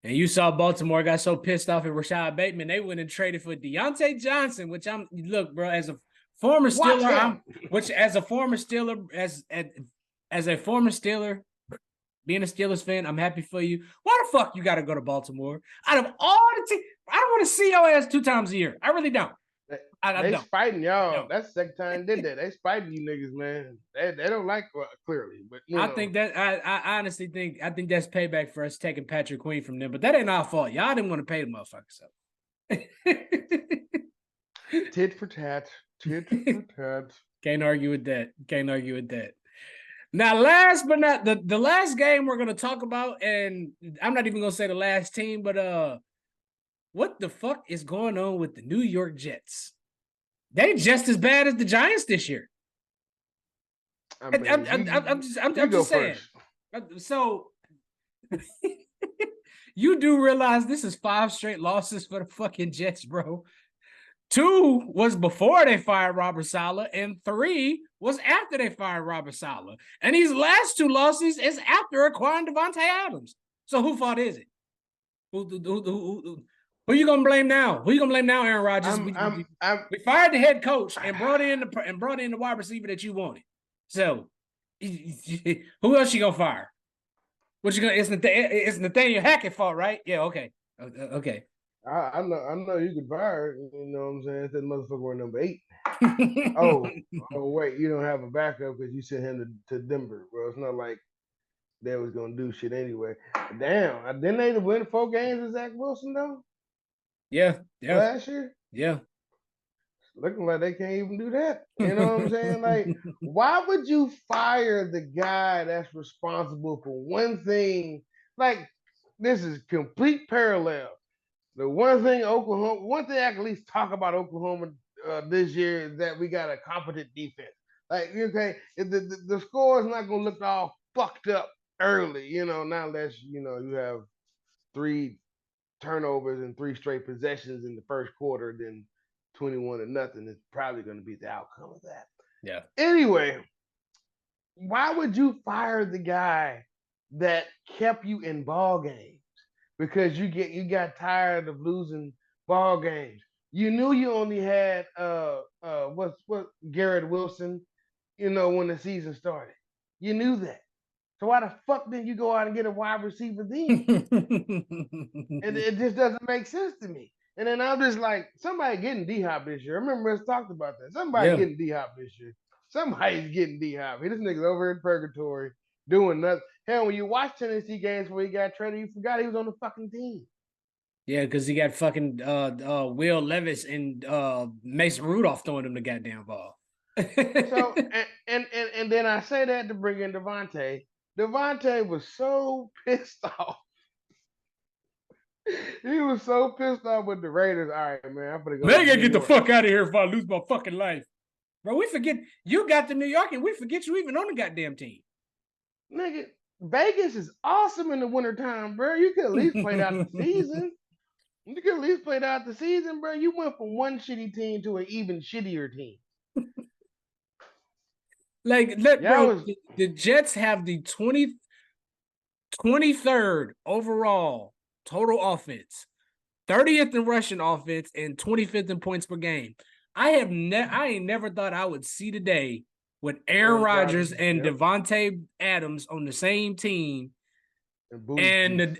B: And you saw Baltimore got so pissed off at Rashad Bateman, they went and traded for Deontay Johnson, which look, bro, as a former
A: Watch
B: Steeler,
A: him.
B: as a former Steeler, being a Steelers fan, I'm happy for you. Why the fuck you got to go to Baltimore? Out of all the teams, I don't want to see your ass 2 times a year. I really don't. I
A: They
B: don't.
A: spiting y'all.
B: No.
A: That's the second time they did that. They spiting you niggas, man. They don't like clearly, but
B: I honestly think that's payback for us taking Patrick Queen from them, but that ain't our fault. Y'all didn't want to pay the motherfucker, so.
A: tit for tat, tit for tat.
B: Can't argue with that. Can't argue with that. Now, last but not the last game we're gonna talk about, and I'm not even gonna say the last team, but what the fuck is going on with the New York Jets? They just as bad as the Giants this year.
A: I mean, you
B: I'm
A: go
B: just saying.
A: first.
B: So you do realize this is 5 straight losses for the fucking Jets, bro. 2 was before they fired Robert Saleh, and 3 was after they fired Robert Saleh. And these last 2 losses is after acquiring Devontae Adams. So who fault is it? Who you gonna blame now? Who you gonna blame now, Aaron Rodgers? We fired the head coach and brought in the wide receiver that you wanted. So who else you gonna fire? What you gonna? It's Nathaniel Hackett fault, right? Yeah. Okay. Okay.
A: I know you could fire. You know what I'm saying? That motherfucker were number 8. Oh, wait, you don't have a backup because you sent him to Denver, bro. It's not like they was gonna do shit anyway. Damn, didn't they win 4 games with Zach Wilson though
B: Yeah. Yeah.
A: last year?
B: Yeah.
A: Looking like they can't even do that. You know what I'm saying? Like, why would you fire the guy that's responsible for one thing? Like, this is complete parallel. The one thing I can at least talk about Oklahoma this year is that we got a competent defense. Like, okay, the score is not going to look all fucked up early, not unless, you have 3 turnovers and 3 straight possessions in the first quarter, then 21-0 is probably going to be the outcome of that.
B: Yeah.
A: Anyway, why would you fire the guy that kept you in ball games? Because you got tired of losing ball games. You knew you only had what Garrett Wilson, when the season started. You knew that. So why the fuck didn't you go out and get a wide receiver then? And it just doesn't make sense to me. And then I'm just like, somebody getting D Hop this year. I remember us talked about that. Somebody
B: Yeah.
A: getting D Hop this year. Somebody's getting D Hop. This nigga's over in purgatory doing nothing. Hell, when you watch Tennessee games where he got traded, you forgot he was on the fucking team.
B: Yeah, because he got fucking Will Levis and Mason Rudolph throwing him the goddamn ball.
A: So and then I say that to bring in Devontae. Devontae was so pissed off. He was so pissed off with the Raiders. All right, man, I'm gonna go
B: They
A: to
B: gotta
A: New
B: get the
A: York.
B: fuck out of here if I lose my fucking life. Bro, we forget you got to New York and we forget you even on the goddamn team.
A: Nigga, Vegas is awesome in the wintertime, bro. You could at least play out the season. You could at least play out the season, bro. You went from one shitty team to an even shittier team.
B: Bro,
A: Was
B: the Jets have the 23rd overall total offense, 30th in rushing offense, and 25th in points per game. I ain't never thought I would see the day with Aaron Rodgers and Devontae Adams on the same team. And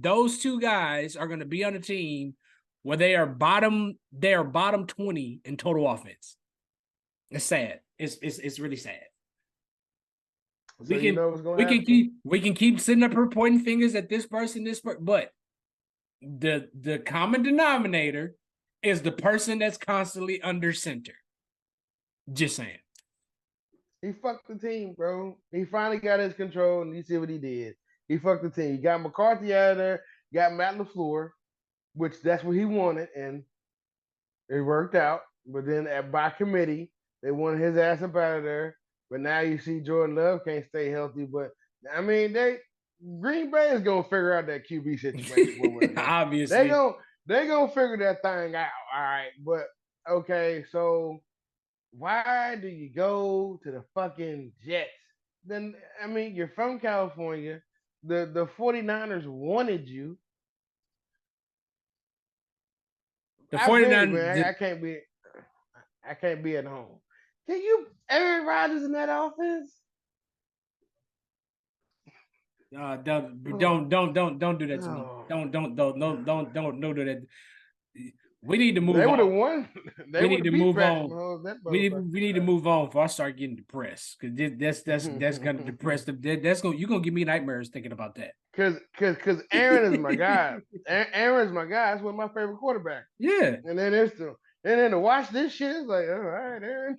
B: those two guys are going to be on a team where they are bottom 20 in total offense. It's sad. It's really sad.
A: So we
B: can keep sitting up here pointing fingers at this person, but the common denominator is the person that's constantly under center. Just saying.
A: He fucked the team, bro. He finally got his control, and you see what he did. He fucked the team. He got McCarthy out of there, got Matt LaFleur, which that's what he wanted, and it worked out. But then by committee, they wanted his ass up out of there. But now you see Jordan Love can't stay healthy. But I mean, Green Bay is gonna figure out that QB situation.
B: Obviously,
A: they gonna figure that thing out. All right, but okay, so why do you go to the fucking Jets? Then I mean, you're from California. The 49ers wanted you.
B: The
A: 49ers, man, I can't be at home. Can you Aaron Rodgers in that offense?
B: Don't do that to me. Don't do that. We need to move on.
A: They would have won.
B: We need to move on. We need to move on before I start getting depressed. Because that's gonna depress them. You're gonna give me nightmares thinking about that.
A: Because Aaron is my guy. Aaron's my guy. That's one of my favorite quarterbacks.
B: Yeah.
A: And then to watch this shit, it's like, all right, Aaron.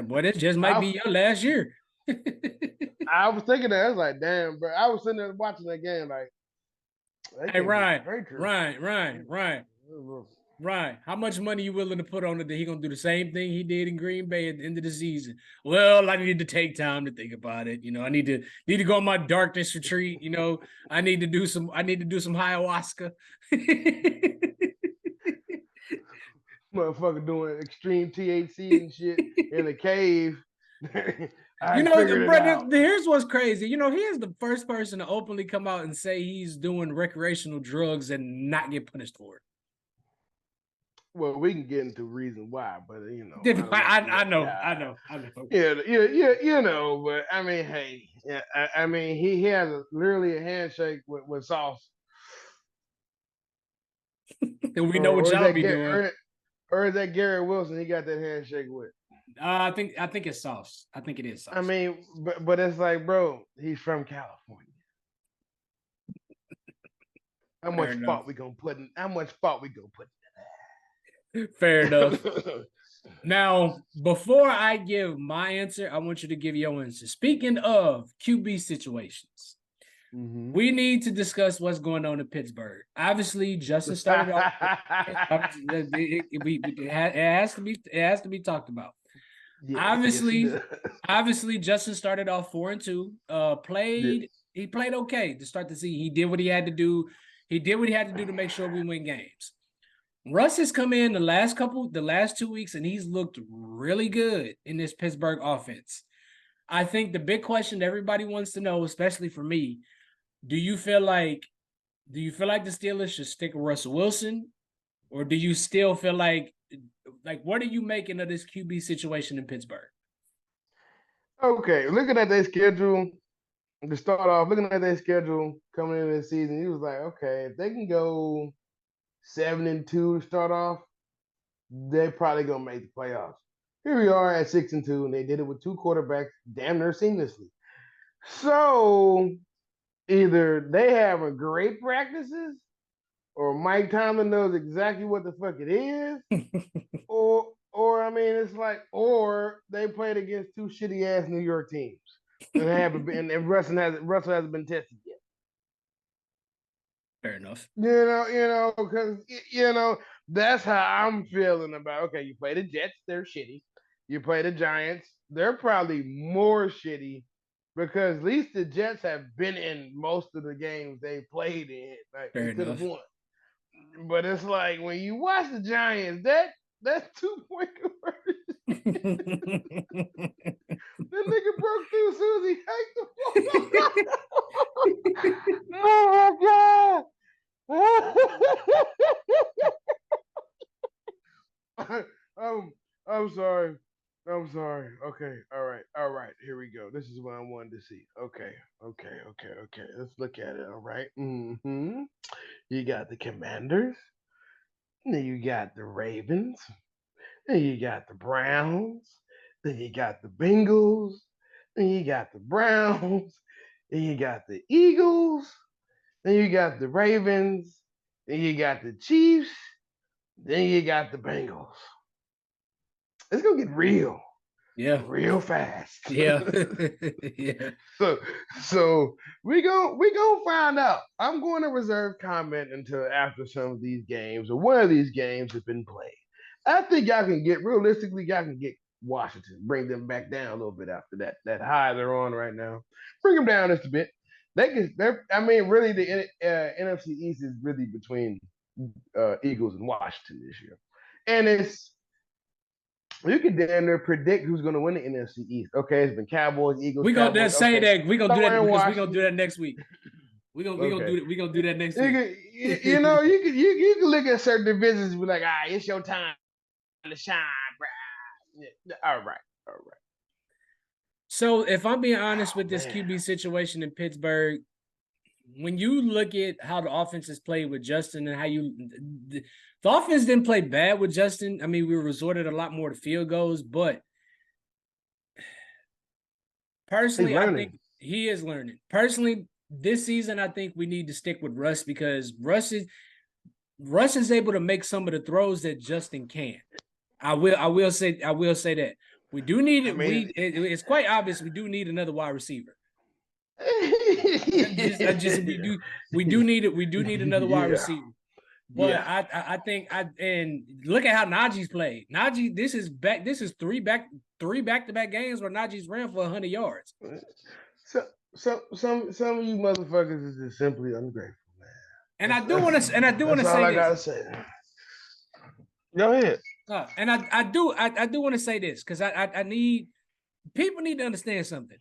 B: Boy, this just might be your last year.
A: I was thinking that. I was like, damn, bro. I was sitting there watching that game like,
B: hey, Ryan. How much money you willing to put on it that he gonna do the same thing he did in Green Bay at the end of the season? Well, I need to take time to think about it. I need to go on my darkness retreat. I need to do some ayahuasca.
A: Motherfucker doing extreme THC and shit in a cave.
B: Here's what's crazy. He is the first person to openly come out and say he's doing recreational drugs and not get punished for it.
A: Well, we can get into reason why, but
B: I know.
A: Yeah, but I mean, hey, I mean, he has literally a handshake with Sauce.
B: And we know what y'all be doing.
A: Or is that Garrett Wilson? He got that handshake with.
B: I think it's Sauce. I think it is Sauce.
A: I mean, but it's like, bro, he's from California. How much thought we gonna put in that?
B: Fair enough. Now, before I give my answer, I want you to give your answer. Speaking of QB situations, we need to discuss what's going on in Pittsburgh. Obviously, Justin started off. It has to be talked about. Yes, obviously, Justin started off 4-2. Played He played okay to start the season. He did what he had to do. He did what he had to do to make sure we win games. Russ has come in the last 2 weeks, and he's looked really good in this Pittsburgh offense. I think the big question that everybody wants to know, especially for me, do you feel like the Steelers should stick with Russell Wilson, or do you still feel like what are you making of this QB situation in Pittsburgh?
A: Okay, looking at their schedule to start off, looking at their schedule coming into the season, he was like, okay, if they can go 7-2 to start off, they're probably gonna make the playoffs. Here we are at 6-2, and they did it with two quarterbacks damn near seamlessly. So either they have a great practices, or Mike Tomlin knows exactly what the fuck it is, or I mean, it's like, or they played against two shitty ass New York teams, and they haven't been, and Russell hasn't been tested yet.
B: Fair enough.
A: Because that's how I'm feeling about. Okay, you play the Jets, they're shitty. You play the Giants, they're probably more shitty because at least the Jets have been in most of the games they played in. Like
B: Fair
A: they could have
B: enough.
A: won, but it's like when you watch the Giants, that's 2 point conversion. That nigga broke through Susie. Hate the Oh my god! I'm sorry. I'm sorry. Okay. All right. All right. Here we go. This is what I wanted to see. Okay. Okay. Okay. Okay. Let's look at it. All right. Mm-hmm. You got the Commanders. Then you got the Ravens. Then you got the Browns. Then you got the Bengals. Then you got the Browns. Then you got the Eagles. Then you got the Ravens. Then you got the Chiefs. Then you got the Bengals. It's gonna get
B: Yeah.
A: real fast.
B: Yeah. Yeah.
A: so so we gonna find out. I'm going to reserve comment until after some of these games or one of these games has been played. I think y'all can get realistically, y'all can get Washington, bring them back down a little bit after that high they're on right now. Bring them down just a bit. I mean, really, the NFC East is really between Eagles and Washington this year, and you can damn near predict who's going to win the NFC East. Okay, it's been Cowboys, Eagles,
B: We gonna
A: Cowboys.
B: say
A: Okay,
B: that we gonna do that
A: somewhere in
B: because we gonna do
A: Washington.
B: that next week.
A: Okay,
B: We gonna do that next
A: you
B: week.
A: can, you can look at certain divisions and be like, it's your time to shine, bro. Yeah. All right, all right.
B: So if I'm being honest with this
A: Man.
B: QB situation in Pittsburgh, when you look at how the offense is played with Justin and how the offense didn't play bad with Justin. I mean, we resorted a lot more to field goals, but personally, I think he is learning. Personally, this season, I think we need to stick with Russ because Russ is able to make some of the throws that Justin can't. I will say that. We do need it. It's quite obvious we do need another wide receiver. We do need it. We do need another wide receiver. But yeah. I think and look at how Najee's played. Najee, this is three back to back games where Najee's ran for 100 yards.
A: So some of you motherfuckers is just simply ungrateful, man.
B: And I do want to say this.
A: I gotta say. Go ahead.
B: And I do want to say this because I need people need to understand something.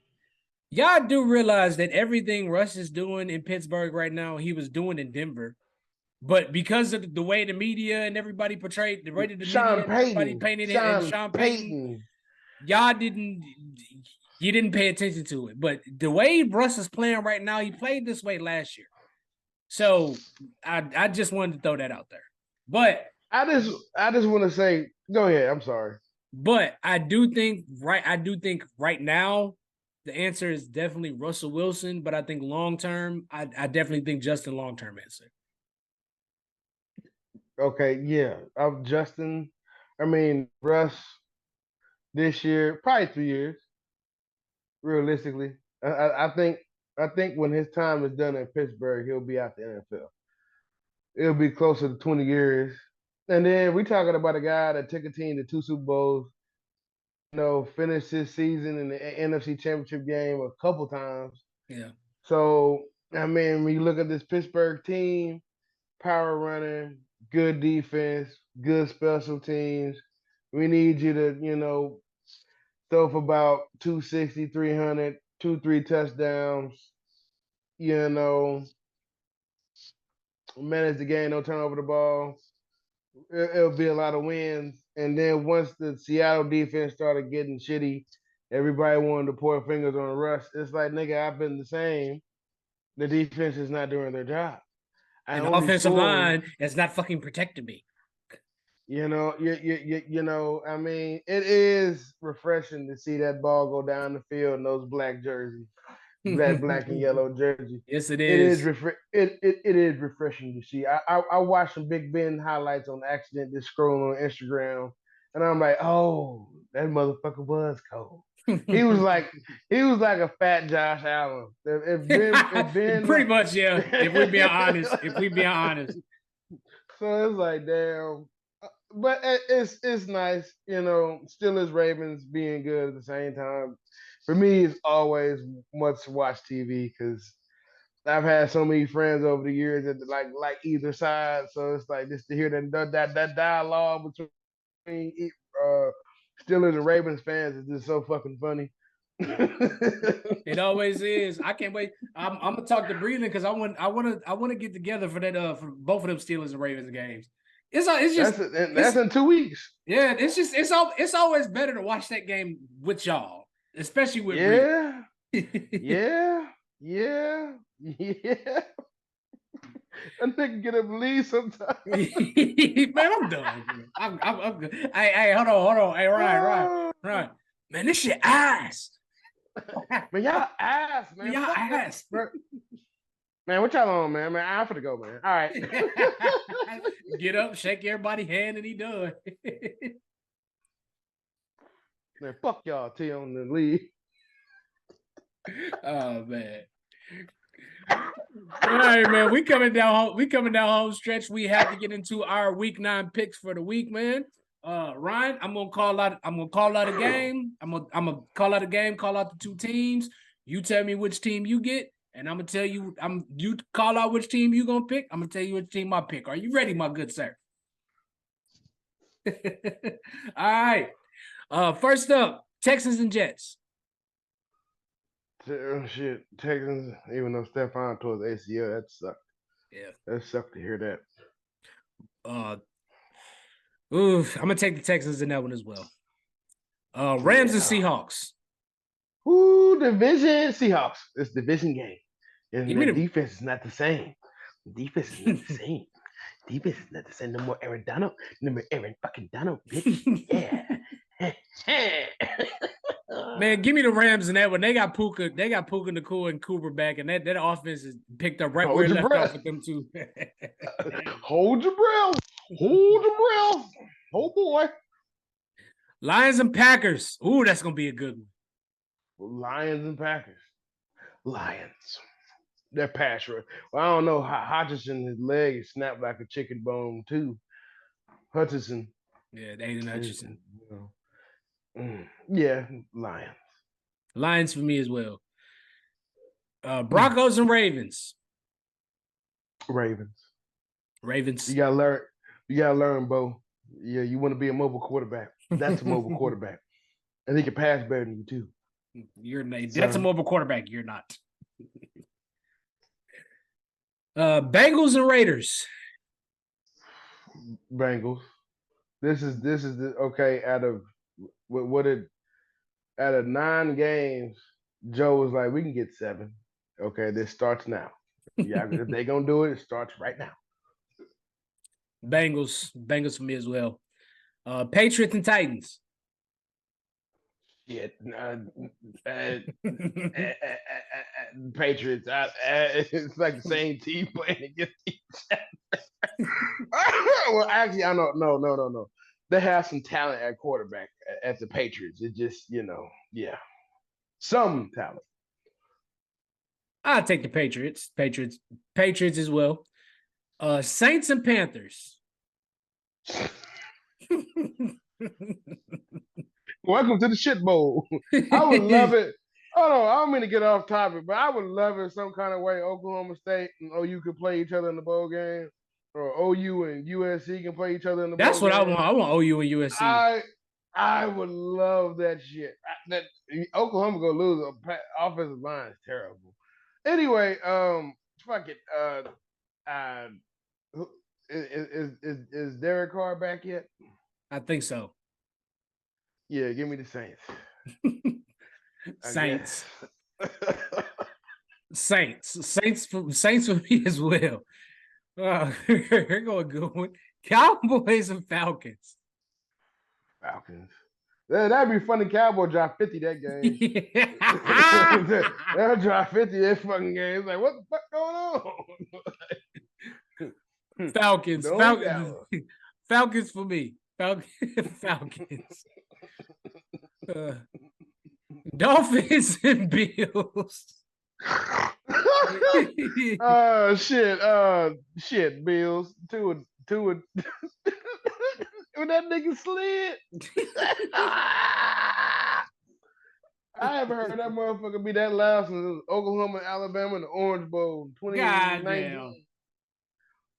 B: Y'all do realize that everything Russ is doing in Pittsburgh right now, he was doing in Denver. But because of the way the media and everybody portrayed, the way the media and everybody painted it and Sean Payton, y'all didn't pay attention to it. But the way Russ is playing right now, he played this way last year. So I just wanted to throw that out there. But
A: I just want to say, go ahead. I'm sorry.
B: But I do think right now the answer is definitely Russell Wilson. But I think long term, I definitely think Justin long term answer.
A: Okay, yeah. Justin, I mean, Russ this year, probably 3 years, realistically. I think when his time is done in Pittsburgh, he'll be out the NFL. It'll be closer to 20 years. And then we talking about a guy that took a team to 2 Super Bowls, finished his season in the NFC Championship game a couple times.
B: Yeah.
A: So I mean, when you look at this Pittsburgh team, power running, good defense, good special teams. We need you to, throw for about 260, 300, 2, 3 touchdowns, you know, manage the game, don't turn over the ball. It'll be a lot of wins. And then once the Seattle defense started getting shitty, everybody wanted to point fingers on Russ. It's like, nigga, I've been the same. The defense is not doing their job. I
B: And the
A: only
B: offensive
A: scored.
B: line has not fucking protected me.
A: I mean, it is refreshing to see that ball go down the field in those black jerseys, black and yellow jersey.
B: Yes, it
A: It is
B: is.
A: it is refreshing to see. I watched some Big Ben highlights on accident, just scrolling on Instagram, and I'm like, oh, that motherfucker was cold. He was like a fat Josh Allen. If Ben
B: Pretty
A: like,
B: much, yeah. If we being honest, if we being honest.
A: so it's like, damn. But it's nice, Steelers Ravens being good at the same time. For me, it's always much watch TV because I've had so many friends over the years that like either side. So it's like just to hear that dialogue between Steelers and Ravens fans is just so fucking funny.
B: It always is. I can't wait. I'm gonna talk to Breland because I want to get together for that for both of them Steelers and Ravens games. It's just
A: that's in 2 weeks.
B: yeah. It's always better to watch that game with y'all, especially with Breland.
A: Yeah, yeah, yeah, yeah. And they can get a lead sometimes.
B: Man, I'm done. I'm good. Hey, hold on. Hey, Ryan. Man, this shit ass.
A: Man, y'all ass, man.
B: Y'all
A: Fuck
B: ass.
A: that. Man, what y'all on, man? Man, I'm finna go, man. All right.
B: Get up, shake everybody's hand, and he done.
A: Man, fuck y'all, T on the lead.
B: Oh man. All right, man. We coming down home stretch. We have to get into our week 9 picks for the week, man. Ryan, I'm gonna call out a game. I'm gonna call out a game, call out the 2 teams. You tell me which team you get, and I'm gonna tell you, you call out which team you gonna pick. I'm gonna tell you which team I pick. Are you ready, my good sir? All right. First up, Texans and Jets.
A: Shit, Texans, even though Stephon tore his ACL, that sucked.
B: Yeah.
A: That sucked to hear that.
B: I'm gonna take the Texans in that one as well. Rams and Seahawks.
A: Who division Seahawks? It's division game. And
B: Give me
A: the
B: the
A: defense is not the same. The defense is not the same. Defense is not the same. No more Aaron Donald. No more Aaron fucking Donald, bitch. Yeah.
B: Man, give me the Rams in that one. They got Puka Nacua and Cooper back, and that offense is picked up right where it left off with them two.
A: Hold your breath. Hold your breath. Oh boy.
B: Lions and Packers. Ooh, that's gonna be a good
A: one. Lions and Packers. Lions. They're pass rush. Well, I don't know. Hutchinson, his leg is snapped like a chicken bone too. Hutchinson.
B: Yeah, Aiden Hutchinson.
A: Yeah, Lions.
B: Lions for me as well. Broncos and Ravens.
A: Ravens.
B: You
A: gotta learn, Bo. Yeah, you want to be a mobile quarterback. That's a mobile quarterback. And he can pass better than you too.
B: That's a mobile quarterback. You're not. Bengals and Raiders.
A: Bengals. This is the okay. Out of 9 games, Joe was like, we can get 7. Okay, this starts now. Yeah, if they gonna do it, it starts right now.
B: Bengals for me as well. Patriots and Titans.
A: Shit, Patriots. It's like the same team playing against each other. Well, actually, I don't. No. They have some talent at quarterback at the Patriots. It just, yeah, some talent.
B: I'll take the Patriots. Patriots as well. Saints and Panthers.
A: Welcome to the shit bowl. I would love it. Oh no, I don't mean to get off topic, but I would love it some kind of way Oklahoma State and OU could play each other in the bowl game, or OU and USC can play each other in the
B: That's
A: bowl
B: what I want.
A: game.
B: I want OU and USC.
A: I I would love that shit. That Oklahoma gonna lose. Offensive line is terrible. Anyway, fuck it. Uh, is Derek Carr back yet?
B: I think so.
A: Yeah, give me the Saints. I
B: Saints.
A: guess.
B: Saints for me as well. Here go a good one. Cowboys and Falcons.
A: Falcons. That'd be funny. Cowboy drop 50 that game. They'll drop 50 that fucking game. It's like, what the fuck going
B: on? Falcons. Falcons for me. Falcons. Dolphins and Bills.
A: Shit, Bills. Two. When that nigga slid. I haven't heard that motherfucker be that loud since Oklahoma, Alabama, and the Orange Bowl 2019.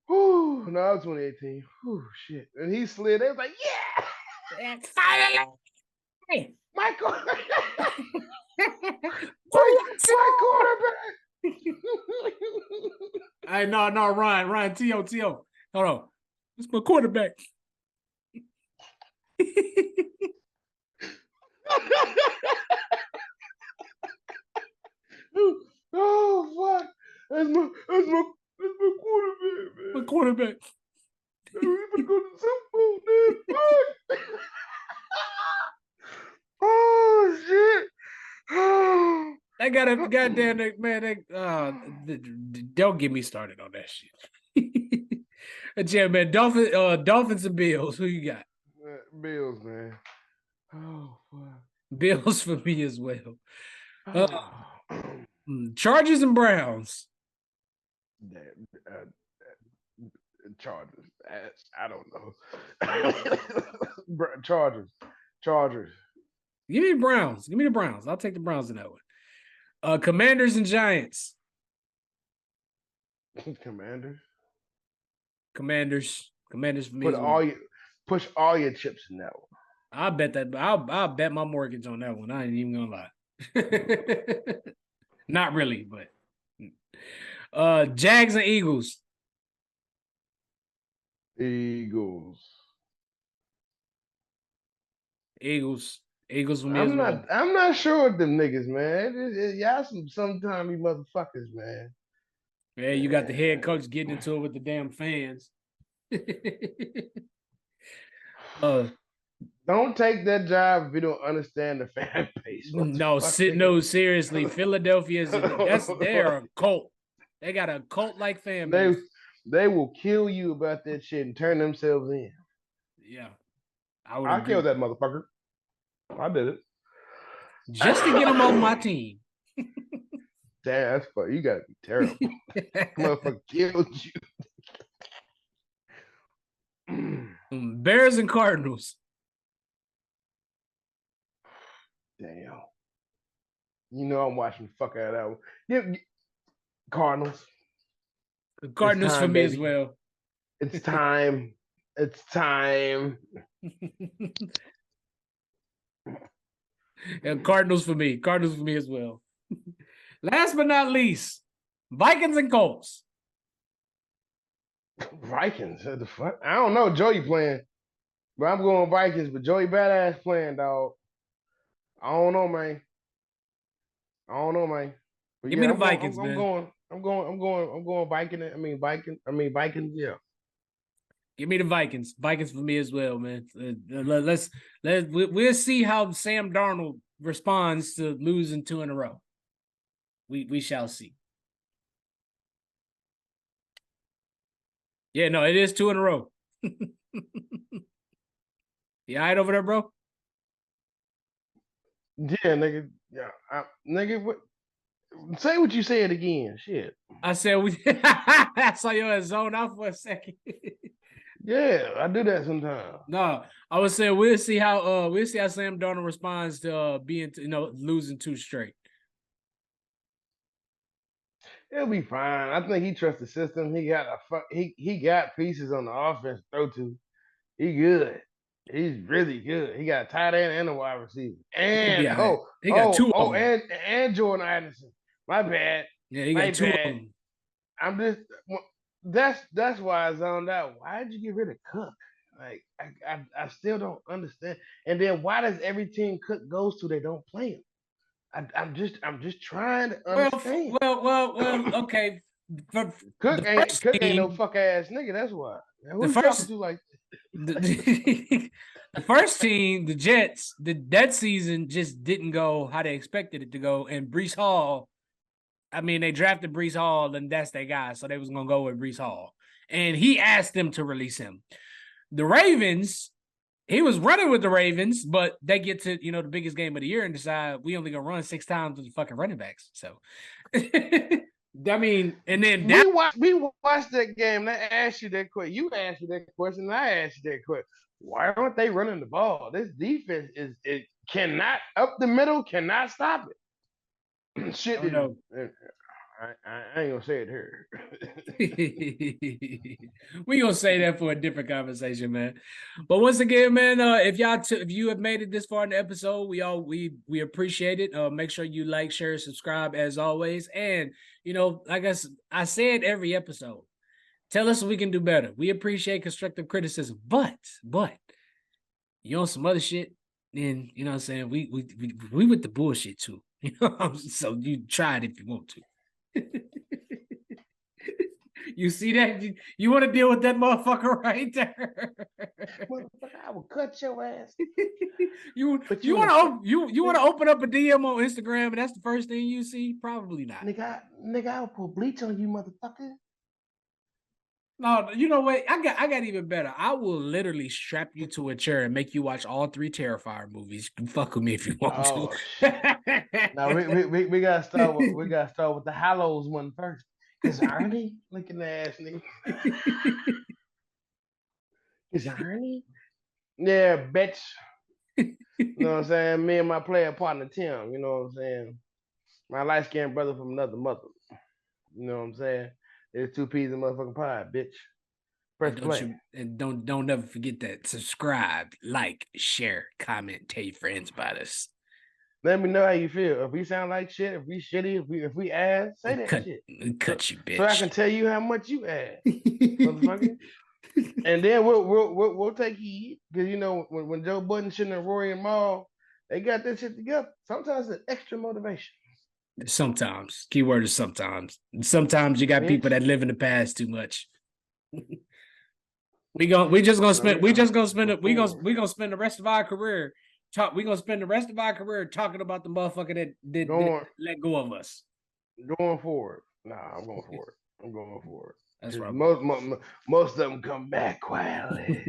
A: Whew, no, it was 2018. Whew, shit. And he slid. They was like, yeah! Finally! My quarterback! my quarterback!
B: Hey, no, Ryan, T.O. Hold on. It's my quarterback.
A: Oh fuck! That's my quarterback, man.
B: My quarterback.
A: We're gonna go to the Super Bowl, man. Fuck! Oh shit!
B: I got a goddamn man. Don't get me started on that shit. Yeah, man. Dolphins and Bills. Who you got?
A: Bills, man. Oh fuck.
B: Bills for me as well. Chargers and Browns.
A: Chargers. I don't know. Chargers.
B: Give me Browns. Give me the Browns. I'll take the Browns in that one. Commanders and Giants.
A: Commanders
B: for me.
A: Push all your chips in that one.
B: I'll bet that. I'll bet my mortgage on that one. I ain't even gonna lie. Not really, but Jags and Eagles.
A: Eagles
B: for me as well.
A: I'm not sure with them niggas, man. Y'all sometime you motherfuckers, man.
B: Yeah, you got the head coach getting into it with the damn fans.
A: Don't take that job if you don't understand the fan base.
B: No, seriously. Philadelphia they're a cult. They got a cult-like fan base.
A: They will kill you about that shit and turn themselves in.
B: Yeah.
A: I killed that motherfucker. I did it.
B: Just to get them off my team.
A: Damn, that's funny. You gotta be terrible. Motherfucker killed
B: you. Bears and Cardinals.
A: Damn. You know I'm watching the fuck out of that one. Yeah, Cardinals.
B: The Cardinals for me as well.
A: It's time. It's time.
B: And Cardinals for me as well. Last but not least, Vikings and Colts.
A: Vikings? What the fuck? I don't know. Joey playing, but I'm going Vikings. But Joey Badass playing, dog. I don't know, man. But
B: Give me the Vikings, man.
A: I'm going Viking. Vikings. Yeah.
B: Give me the Vikings. Vikings for me as well, man. We'll see how Sam Darnold responds to losing 2 in a row. We shall see. Yeah, no, it is 2 in a row. You all right over there, bro?
A: Yeah, nigga. Yeah, nigga. What? Say what you said again. Shit.
B: I said I saw you zone out for a second.
A: Yeah, I do that sometimes.
B: No, I would say we'll see how Sam Darnold responds to being losing 2 straight.
A: He'll be fine. I think he trusts the system. He got pieces on the offense to throw to. He good. He's really good. He got a tight end and a wide receiver.
B: He'll
A: And
B: be all right. He got two of them.
A: and Jordan Anderson. My bad.
B: Yeah, he
A: My
B: got two of
A: bad.
B: them.
A: I'm just that's why I zoned out. Why did you get rid of Cook? Like I still don't understand. And then why does every team Cook goes to they don't play him? I'm just trying to understand.
B: Okay. For the
A: Cook ain't no fuck ass nigga. That's why. Now, who
B: the
A: you talking
B: first
A: to like?
B: the, the first team, the Jets, that season just didn't go how they expected it to go. And Brees Hall, I mean, they drafted Brees Hall, and that's their guy, so they was gonna go with Brees Hall. And he asked them to release him. The Ravens, he was running with the Ravens, but they get to the biggest game of the year and decide we only gonna run 6 times with the fucking running backs. So, I mean, and then
A: We watched that game. I asked you that question. You asked me that question. And I asked you that question. Why aren't they running the ball? This defense is it cannot up the middle, cannot stop it.
B: I
A: Shit
B: don't
A: is.
B: know.
A: I ain't gonna say it here.
B: We gonna say that for a different conversation, man. But once again, man, if you have made it this far in the episode, we appreciate it. Make sure you like, share, subscribe as always, and like I said every episode, tell us we can do better. We appreciate constructive criticism, but you on some other shit, then you know what I'm saying. We with the bullshit too. So you try it if you want to. You see that? You want to deal with that motherfucker right there?
A: Motherfucker, I will cut your ass.
B: you want to open up a DM on Instagram and that's the first thing you see? Probably not.
A: Nigga, I'll put bleach on you, motherfucker.
B: No, you know what? I got even better. I will literally strap you to a chair and make you watch all 3 Terrifier movies. You can fuck with me if you want to.
A: Oh shit. Now we gotta start with the Hallows one first. Cause Arnie, looking ass nigga. Is Arnie? Yeah, bitch. You know what I'm saying? Me and my player partner Tim, you know what I'm saying? My light skinned brother from another mother. You know what I'm saying? There's 2 peas in motherfucking pie, bitch. Press play.
B: Don't never forget that. Subscribe, like, share, comment, tell your friends about us.
A: Let me know how you feel. If we sound like shit, if we shitty, if we ass, say that shit.
B: Cut you, bitch.
A: So I can tell you how much you ass, motherfucker. And then we'll take heed because when Joe Budden, and Rory and Maul, they got that shit together. Sometimes it's extra motivation.
B: Sometimes, keyword is sometimes. Sometimes you got people that live in the past too much. we just gonna spend the rest of our career talking about the motherfucker that let go of us.
A: Going forward. Nah, I'm going for it. I'm going for it.
B: That's right.
A: Most of them come back quietly.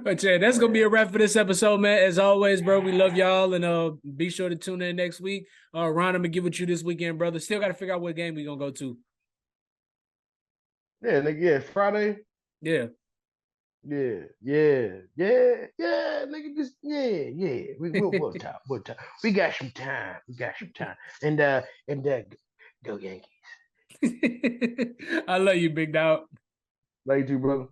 B: But yeah, that's gonna be a wrap for this episode, man. As always, bro, we love y'all, and be sure to tune in next week. Ron, I'm gonna get with you this weekend, brother. Still got to figure out what game we gonna go to.
A: Yeah, nigga. Yeah, Friday.
B: Yeah.
A: Yeah, nigga. Just we'll talk. We'll talk. We got some time. And go Yankees.
B: I love you, big dog.
A: Love you too, brother.